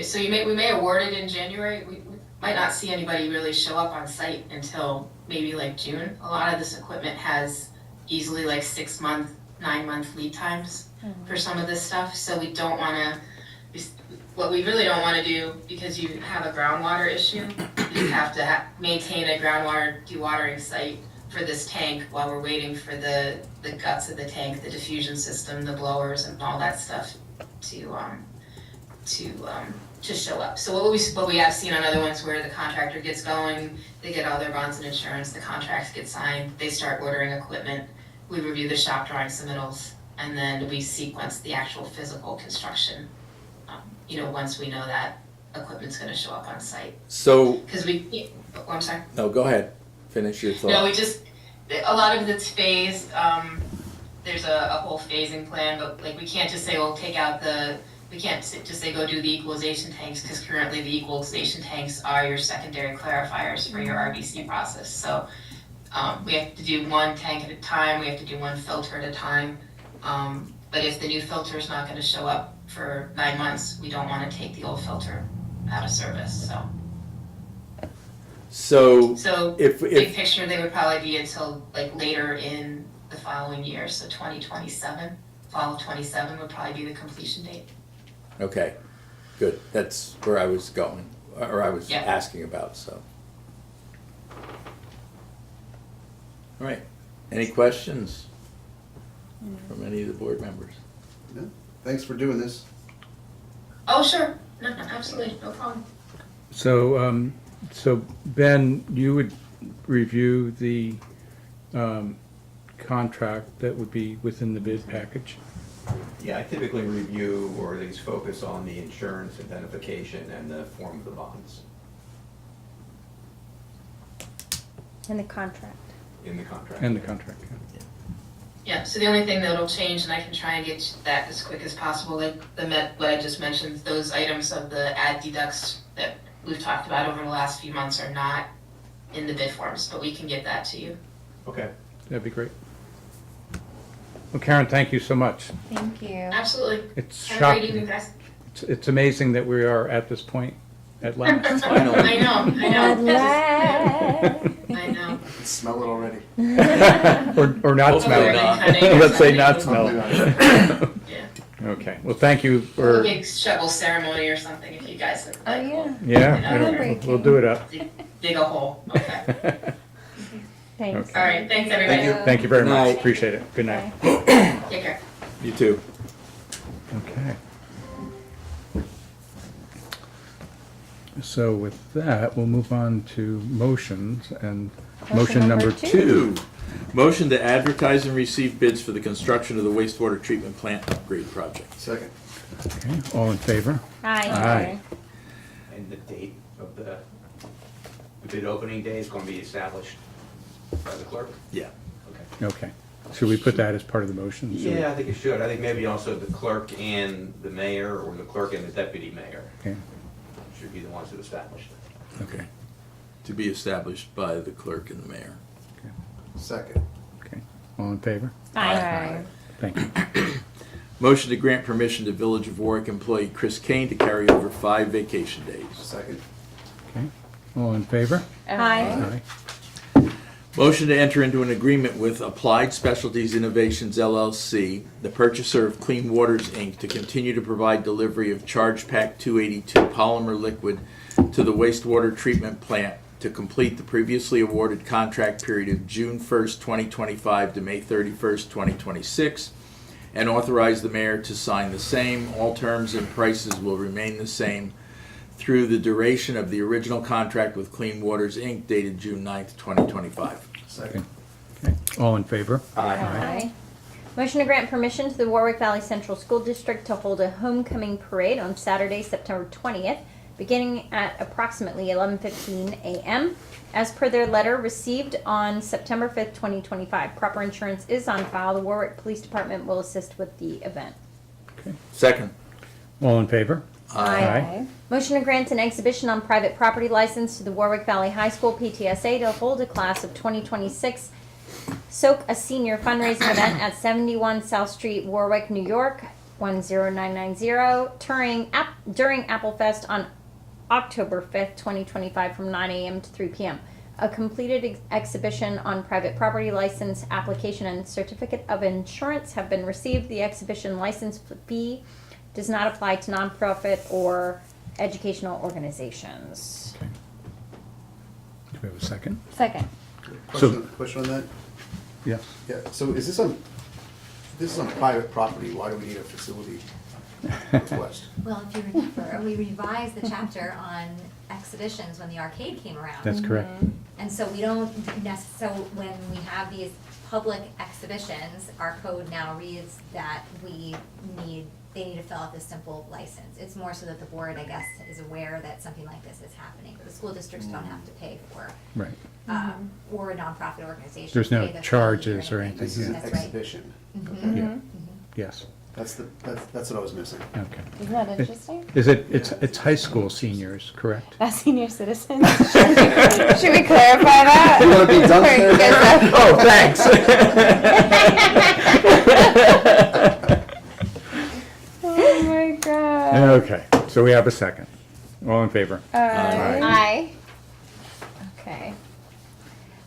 so we may award it in January, we might not see anybody really show up on site until maybe like June. A lot of this equipment has easily like 6-month, 9-month lead times for some of this stuff, so we don't wanna, what we really don't wanna do, because you have a groundwater issue, you have to maintain a groundwater dewatering site for this tank while we're waiting for the guts of the tank, the diffusion system, the blowers and all that stuff to show up. So what we have seen on other ones where the contractor gets going, they get all their bonds and insurance, the contracts get signed, they start ordering equipment, we review the shop drawing submittals, and then we sequence the actual physical construction, once we know that equipment's gonna show up on site. So, Cause I'm sorry. no, go ahead, finish your thought. No, a lot of it's phased, there's a whole phasing plan, but like, we can't just say, we can't just say go do the equalization tanks, because currently the equalization tanks are your secondary clarifiers for your RBC process, so we have to do one tank at a time, we have to do one filter at a time, but if the new filter is not gonna show up for 9 months, we don't wanna take the old filter out of service, So If big picture, they would probably be until like later in the following year, so 2027, fall of 27 would probably be the completion date. okay, good, that's where I was going, or I was Yeah. asking about, so. All right, any questions from any of the board members? Thanks for doing this. Oh, sure, no, absolutely, no problem. So, so Ben, you would review the contract that would be within the bid package? Yeah, I typically review or at least focus on the insurance identification and the form of the bonds In the contract. in the contract. And the contract, yeah. Yeah, so the only thing that'll change, and I can try and get that as quick as possible, like what I just mentioned, those items of the ad deducts that we've talked about over the last few months are not in the bid forms, but we can get that to you. Okay. That'd be great. Well, Karen, thank you so much. Thank you. Absolutely. It's Have a great evening, shocking. guys. It's amazing that we are at this point at last. I know. I know. I know. Smell it already. Or not Hopefully smell not. it. Let's say not smell Hopefully it. not. Yeah. Okay, well, thank you A for, big shovel ceremony or something if you guys would Oh, like. yeah. yeah, Groundbreaking. we'll do it up. Dig a hole. Okay. Thanks. All right. Thanks, everybody. Thank you very Good much, night. appreciate it. Good night. Take care. You too. Okay. So with that, we'll move on to motions and motion number two. 2, motion to advertise and receive bids for the construction of the wastewater treatment plant upgrade project. Second. Okay, all in favor? Aye. Aye. And the date of the bid opening day is going to be established by the clerk? Yeah. Okay. Okay. Should we put that as part of the motion? Yeah, I think it should. I think maybe also the clerk and the mayor, or the clerk and the deputy mayor Okay. should be the ones who establish it. Okay. To be established by the clerk and the mayor. Second. Okay. All in favor? Aye. Thank you. Motion to grant permission to Village of Warwick employee Chris Kane to carry over 5 vacation days. Second. Okay. All in favor? Aye. Motion to enter into an agreement with Applied Specialties Innovations LLC, the purchaser of Clean Waters Inc., to continue to provide delivery of Charge Pack 282 polymer liquid to the wastewater treatment plant to complete the previously awarded contract period of June 1st, 2025 to May 31st, 2026, and authorize the mayor to sign the same. All terms and prices will remain the same through the duration of the original contract with Clean Waters Inc. dated June 9th, 2025. Second. Okay. All in favor? Aye. Motion to grant permission to the Warwick Valley Central School District to hold a homecoming parade on Saturday, September 20th, beginning at approximately 11:15 a.m. As per their letter received on September 5th, 2025. Proper insurance is on file. The Warwick Police Department will assist with the event. Okay. Second. All in favor? Aye. Motion to grant an exhibition on private property license to the Warwick Valley High School PTSA to hold a class of 2026 Soak a Senior fundraising event at 71 South Street, Warwick, New York, 10990 during Applefest on October 5th, 2025 from 9 a.m. to 3 p.m. A completed exhibition on private property license application and certificate of insurance have been received. The exhibition license fee does not apply to nonprofit or educational organizations. Okay. Do we have a second? Second. Question on that? Yes. Yeah, so is this on private property, why do we need a facility request? Well, if you remember, we revised the chapter on exhibitions when the arcade came around. That's correct. And so we don't so when we have these public exhibitions, our code now reads that they need to fill out this simple license. It's more so that the board, I guess, is aware that something like this is happening. The school districts don't have to pay for, Right. or a nonprofit organization. There's no pay the fee charges or anything. This is an That's right. exhibition. Mhm. Yeah. Mhm. Yes. That's what I was missing. Okay. Isn't that interesting? Is it's high school seniors, correct? As senior citizens? Should we clarify that? You wanna be done Before you there? guys- Oh, thanks. Oh my god. Okay, so we have a second. All in favor? Aye. Okay.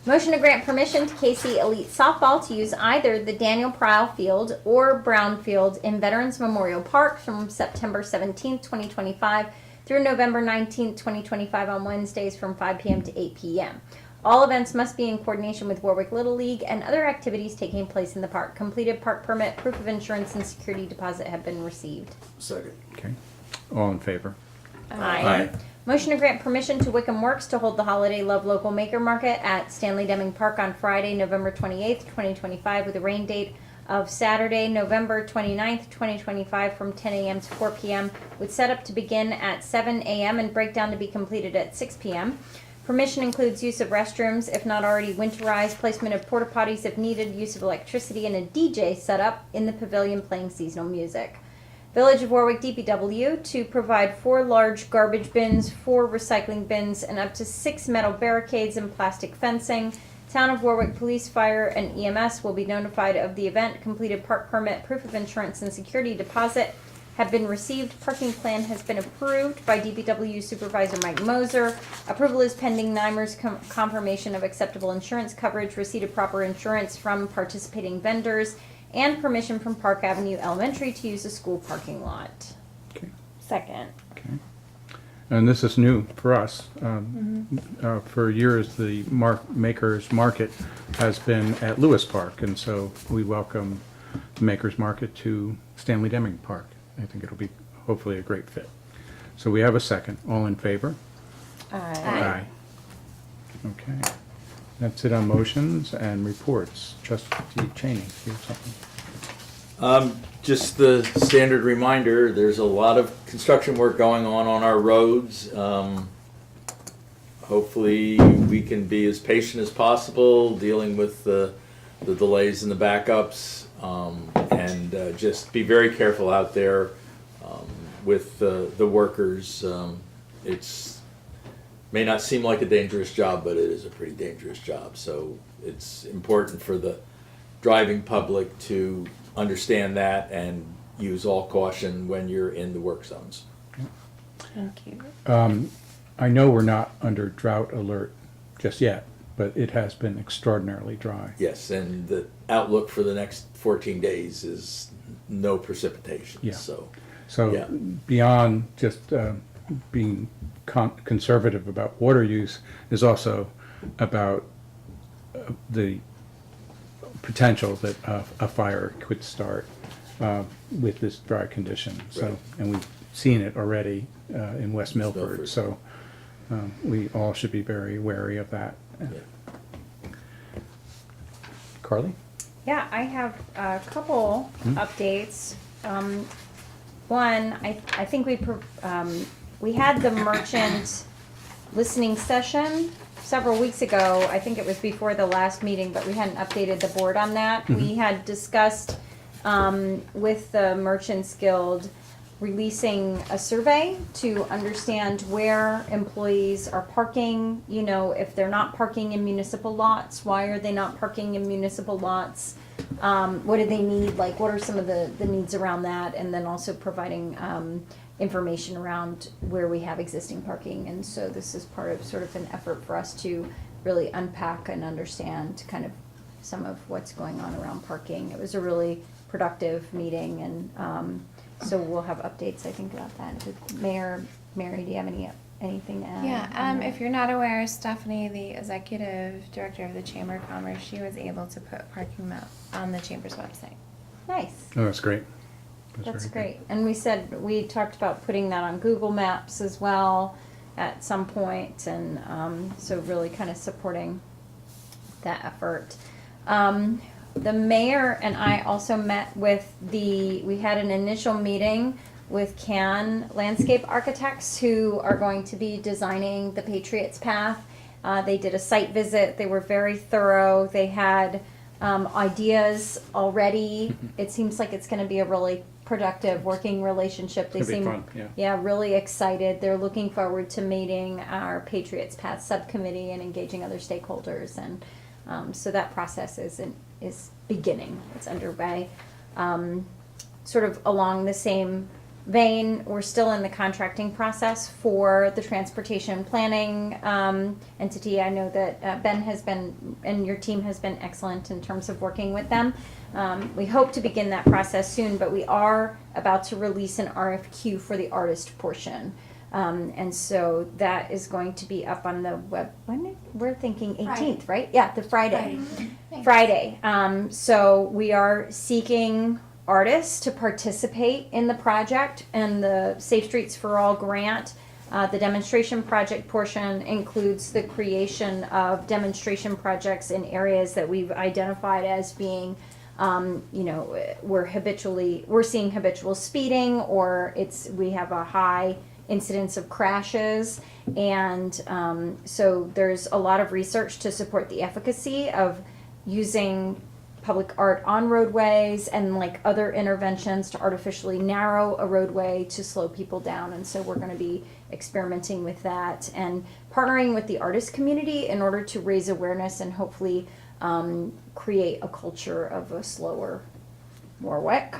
Motion to grant permission to KC Elite Softball to use either the Daniel Prowl Field or Brown Field in Veterans Memorial Park from September 17th, 2025 through November 19th, 2025 on Wednesdays from 5 p.m. to 8 p.m. All events must be in coordination with Warwick Little League and other activities taking place in the park. Completed park permit, proof of insurance, and security deposit have been received. Second. Okay. All in favor? Aye. Motion to grant permission to Wickham Works to hold the Holiday Love Local Maker Market at Stanley Deming Park on Friday, November 28th, 2025, with a rain date of Saturday, November 29th, 2025, from 10 a.m. to 4 p.m., with setup to begin at 7 a.m. and breakdown to be completed at 6 p.m. Permission includes use of restrooms, if not already winterized, placement of porta potties if needed, use of electricity, and a DJ setup in the pavilion playing seasonal music. Village of Warwick DPW to provide 4 large garbage bins, 4 recycling bins, and up to 6 metal barricades and plastic fencing. Town of Warwick Police, Fire, and EMS will be notified of the event. Completed park permit, proof of insurance, and security deposit have been received. Parking plan has been approved by DPW Supervisor Mike Moser. Approval is pending NYMER's confirmation of acceptable insurance coverage, receipt of proper insurance from participating vendors, and permission from Park Avenue Elementary to use the school parking lot. Okay. Second. Okay. And this is new for us. For years, the Makers Market has been at Lewis Park, and so we welcome the Makers Market to Stanley Deming Park. I think it'll be hopefully a great fit. So we have a second. All in favor? Aye. Okay. That's it on motions and reports. Trustee Cheney, you have something? Just the standard reminder, there's a lot of construction work going on our roads. Hopefully, we can be as patient as possible, dealing with the delays and the backups, and just be very careful out there with the workers. It's may not seem like a dangerous job, but it is a pretty dangerous job. So it's important for the driving public to understand that and use all caution when you're in the work zones. Thank you. I know we're not under drought alert just yet, but it has been extraordinarily dry. Yes, and the outlook for the next 14 days is no precipitation. Yeah. So So beyond just being conservative about water use is also about the potential that a fire could start with this dry condition. So, Right. and we've seen it already in West Milford. Milford. So we all should be very wary of that. Carly? Yeah, I have a couple updates. One, I think we had the merchant listening session several weeks ago. I think it was before the last meeting, but we hadn't updated the board on that. We had discussed with the Merchants Guild releasing a survey to understand where employees are parking, you know, if they're not parking in municipal lots, why are they not parking in municipal lots? What do they need? Like, what are some of the needs around that? And then also providing information around where we have existing parking. And so this is part of sort of an effort for us to really unpack and understand kind of some of what's going on around parking. It was a really productive meeting, and so we'll have updates, I think, about that. Mayor, Mary, do you have anything to add? Yeah, if you're not aware, Stephanie, the executive director of the Chamber of Commerce, she was able to put parking map on the Chamber's website. Nice. Oh, that's great. That's very great. And we talked about putting that on Google Maps as well at some point, and so really kind of supporting that effort. The mayor and I also met with we had an initial meeting with Can Landscape Architects, who are going to be designing the Patriots Path. They did a site visit. They were very thorough. They had ideas already. It seems like it's going to be a really productive working relationship. They It's gonna seem be fun, yeah. really excited. They're looking forward to meeting our Patriots Path subcommittee and engaging other stakeholders, and so that process is beginning. It's underway. Sort of along the same vein, we're still in the contracting process for the transportation planning entity. I know that Ben has been, and your team has been excellent in terms of working with them. We hope to begin that process soon, but we are about to release an RFQ for the artist portion. And so that is going to be up on the web. We're thinking 18th, right? Yeah, the Friday. Friday. So we are seeking artists to participate in the project and the Safe Streets for All grant. The demonstration project portion includes the creation of demonstration projects in areas that we've identified as being, we're seeing habitual speeding, or we have a high incidence of crashes, and so there's a lot of research to support the efficacy of using public art on roadways and like other interventions to artificially narrow a roadway to slow people down. And so we're going to be experimenting with that and partnering with the artist community in order to raise awareness and hopefully create a culture of a slower Warwick.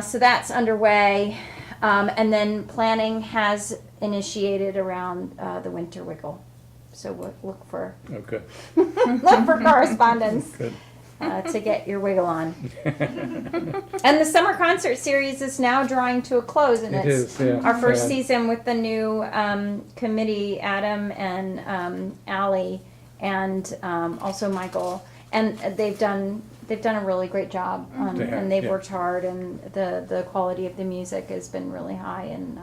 So that's underway. And then planning has initiated around the Winter Wiggle. So we'll look for Okay, look for correspondence good. to get your wiggle on. And the summer concert series is now drawing to a close, and It it's is, yeah. our first Yeah. season with the new committee, Adam and Allie, and also Michael, and they've done a really great job, They have, and they've yeah. worked hard, and the quality of the music has been really high, and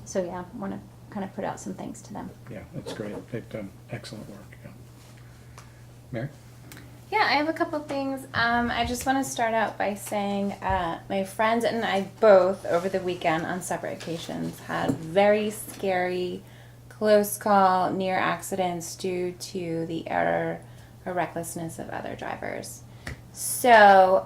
so yeah, want to kind of put out some thanks to them. Yeah, that's great. They've done excellent work, yeah. Mary? Yeah, I have a couple things. I just want to start out by saying my friends and I both, over the weekend on separate occasions, had very scary, close call, near accidents due to the error or recklessness of other drivers. So,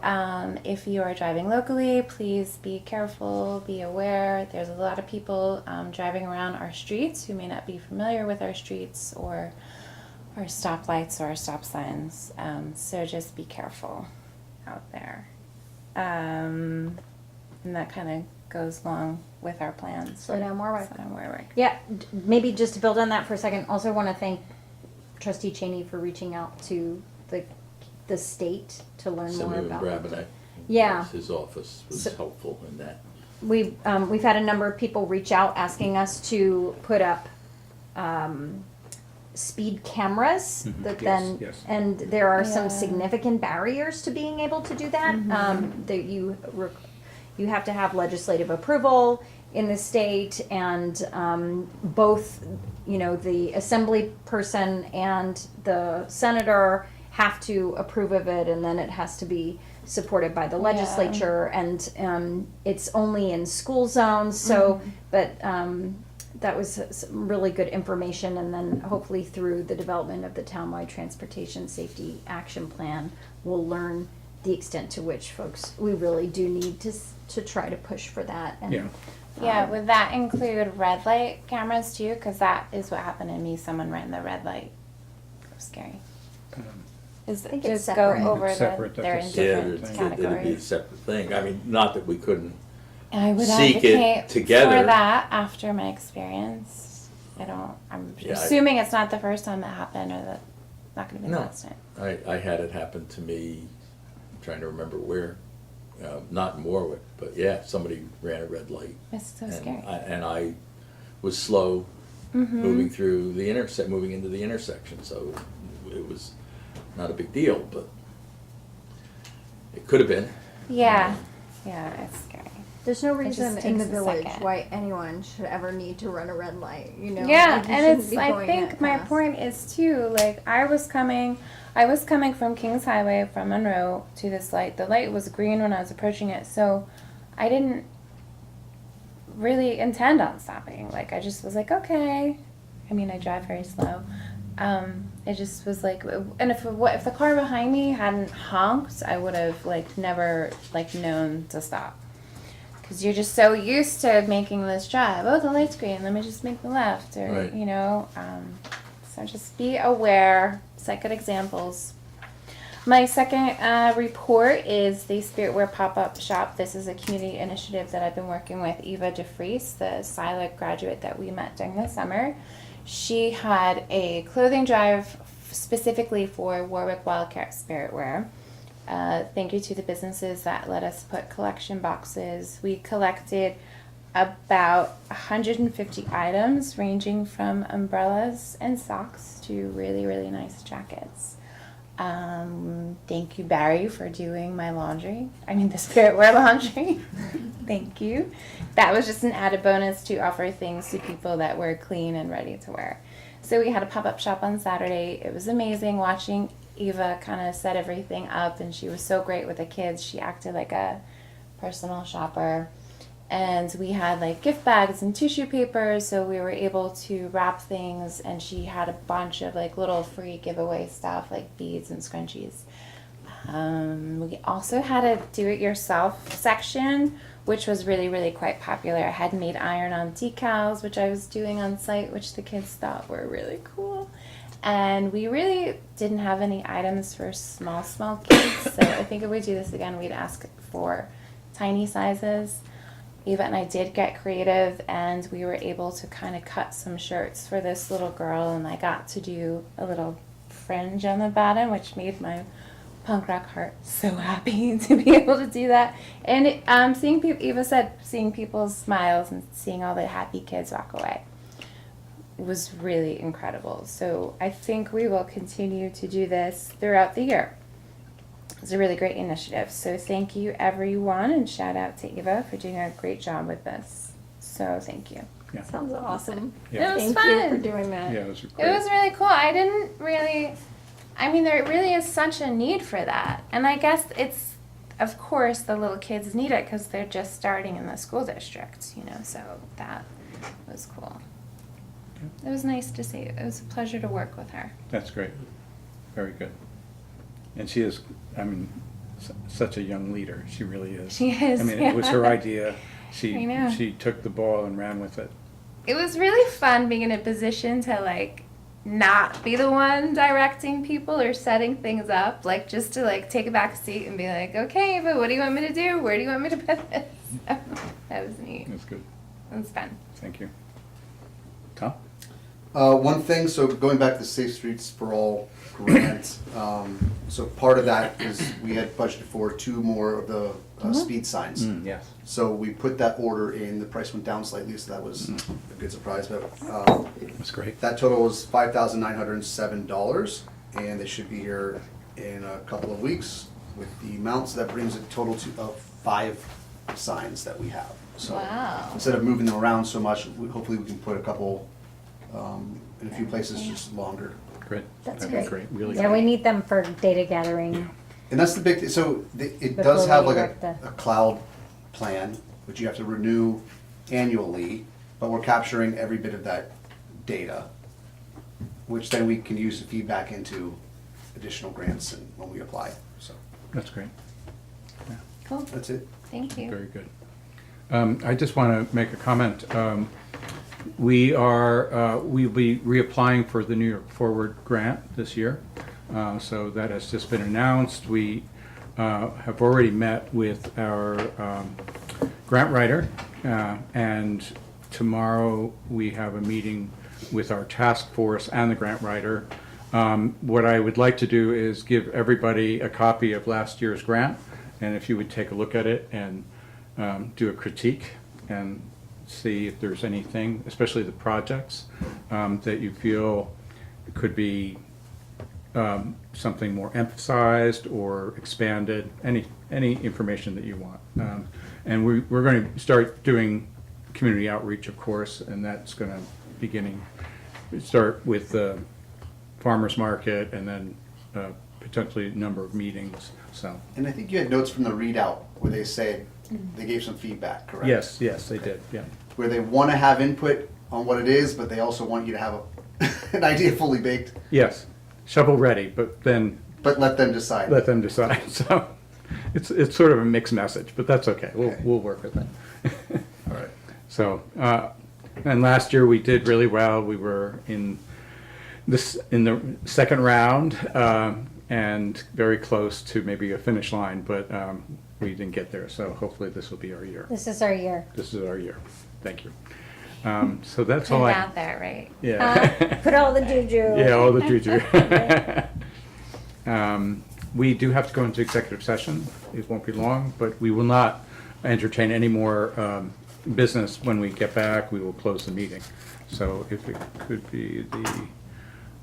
if you are driving locally, please be careful, be aware. There's a lot of people driving around our streets who may not be familiar with our streets or our stoplights or our stop signs. So just be careful out there. And that kind of goes along with our plans. Slow down Warwick. Slow down Warwick. Yeah, maybe just to build on that for a second, also want to thank Trustee Cheney for reaching out to the state to learn more Senator about. Rabbit, Yeah. his office was So- helpful in that. We've had a number of people reach out asking us to put up speed cameras that Yes, then, yes. and there are some Yeah. significant barriers to being able to do that. That you have to have legislative approval in the state, and both, the assembly person and the senator have to approve of it, and then it has to be supported by the legislature, and it's only in school zones. So, but that was some really good information, and then hopefully through the development of the townwide transportation safety action plan, we'll learn the extent to which folks we really do need to try to push for that. And, Yeah. Yeah, would that include red light cameras too? Because that is what happened to me. Someone ran the red light. It was scary. Is think it's just go separate. over It's separate, they're in that's Yeah, different it'd be a categories. separate thing. I mean, not that we couldn't. I would seek it advocate together. for that after my experience. I'm Yeah, assuming it's not the first time that happened, or that not going to be the No. last time. I had it happen to me, I'm trying to remember where, not in Warwick, but yeah, somebody ran a red light. It's so and scary. I was slow Mm-hmm. moving through the moving into the intersection, so it was not a big deal, but it could have been. Yeah, yeah, it's scary. there's no It just reason in the takes a village second. why anyone should ever need to run a red light. Yeah, Like, you and shouldn't it's be I going think that my fast. point is too, like I was coming from Kings Highway from Monroe to this light. The light was green when I was approaching it, so I didn't really intend on stopping. Like I just was like, okay. I mean, I drive very slow. It just was like, and if the car behind me hadn't honked, I would have never known to stop. Because you're just so used to making this drive. Oh, the light's green. Let me just make the left, or Right. So just be aware. Set good examples. My second report is the Spirit Wear pop-up shop. This is a community initiative that I've been working with Eva DeFries, the SILA graduate that we met during the summer. She had a clothing drive specifically for Warwick Wildcat Spirit Wear. Thank you to the businesses that let us put collection boxes. We collected about 150 items ranging from umbrellas and socks to really, really nice jackets. Thank you, Barry, for doing my laundry. I mean, the Spirit Wear laundry. Thank you. That was just an added bonus to offer things to people that were clean and ready to wear. So we had a pop-up shop on Saturday. It was amazing watching Eva kind of set everything up, and she was so great with the kids. She acted like a personal shopper. And we had gift bags and tissue paper, so we were able to wrap things, and she had a bunch of little free giveaway stuff like beads and scrunchies. We also had a do-it-yourself section, which was really, really quite popular. I had made iron-on decals, which I was doing on site, which the kids thought were really cool. And we really didn't have any items for small kids, so I think if we do this again, we'd ask for tiny sizes. Eva and I did get creative, and we were able to kind of cut some shirts for this little girl, and I got to do a little fringe on the bottom, which made my punk rock heart so happy to be able to do that. And seeing people, Eva said, seeing people's smiles and seeing all the happy kids walk away was really incredible. So I think we will continue to do this throughout the year. It's a really great initiative. So thank you, everyone, and shout out to Eva for doing a great job with this. So thank you. Sounds awesome. Yeah. It was Thank fun. you for doing that. Yeah, it was It great. was really cool. I didn't really, I mean, there really is such a need for that. And I guess it's, of course, the little kids need it because they're just starting in the school district, you know, so that was cool. It was nice to see. It was a pleasure to work with her. That's great. Very good. And she is, I mean, such a young leader. She really is. She is, I mean, it was her yeah. idea. I know. She took the ball and ran with it. It was really fun being in a position to, like, not be the one directing people or setting things up. Like, just to, like, take a back seat and be like, okay, but what do you want me to do? Where do you want me to put this? So, that was neat. That's good. It was fun. Thank you. Tom? One thing, so going back to Safe Streets for All grant, so part of that is we had budgeted for 2 more of the speed signs. Yes. So we put that order in, the price went down slightly, so that was a good surprise, but That's great. that total was $5,907, and they should be here in a couple of weeks with the amounts. That brings a total to 5 signs that we have. So Wow. instead of moving them around so much, hopefully we can put a couple in a few places just longer. Great. That's That'd be great. Really Yeah, great. we need them for data gathering. And that's the big thing, so it Before does have we like erect the- a cloud plan, which you have to renew annually, but we're capturing every bit of that data, which then we can use to feed back into additional grants and when we apply, so, That's great. Cool. that's it. Thank you. Very good. I just want to make a comment. We'll be reapplying for the New York Forward grant this year. So that has just been announced. We have already met with our grant writer, and tomorrow we have a meeting with our task force and the grant writer. What I would like to do is give everybody a copy of last year's grant, and if you would take a look at it and do a critique and see if there's anything, especially the projects, that you feel could be something more emphasized or expanded, any information that you want. And we're going to start doing community outreach, of course, and that's going to start with the farmers market and then potentially a number of meetings, so. And I think you had notes from the readout where they said, they gave some feedback, correct? Yes, they did, yeah. Where they want to have input on what it is, but they also want you to have an idea fully baked, Yes, shovel ready, but then but let them decide. let them decide. So it's sort of a mixed message, but that's okay. Okay. We'll work with it. All right. So, and last year we did really well. We were in the second round and very close to maybe a finish line, but we didn't get there. So hopefully this will be our year. This is our year. This is our year. Thank you. So that's Put all it I. out there, right? Yeah. Put all the juju. Yeah, all the juju. We do have to go into executive session. It won't be long, but we will not entertain any more business when we get back. We will close the meeting. So if it could be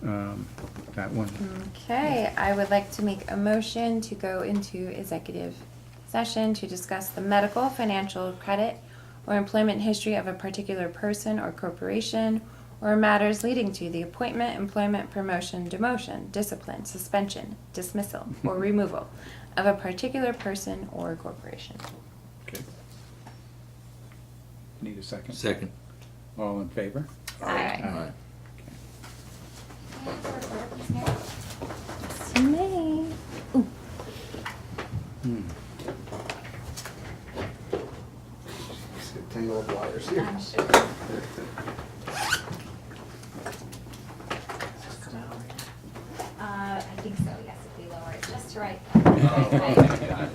that one. Okay, I would like to make a motion to go into executive session to discuss the medical, financial, credit, or employment history of a particular person or corporation, or matters leading to the appointment, employment, promotion, demotion, discipline, suspension, dismissal, or removal of a particular person or corporation. Okay. Need a second? Second. All in favor? Aye. Aye. May. Ooh. think so, yes, if we lower it just to right. Right, right. Got it.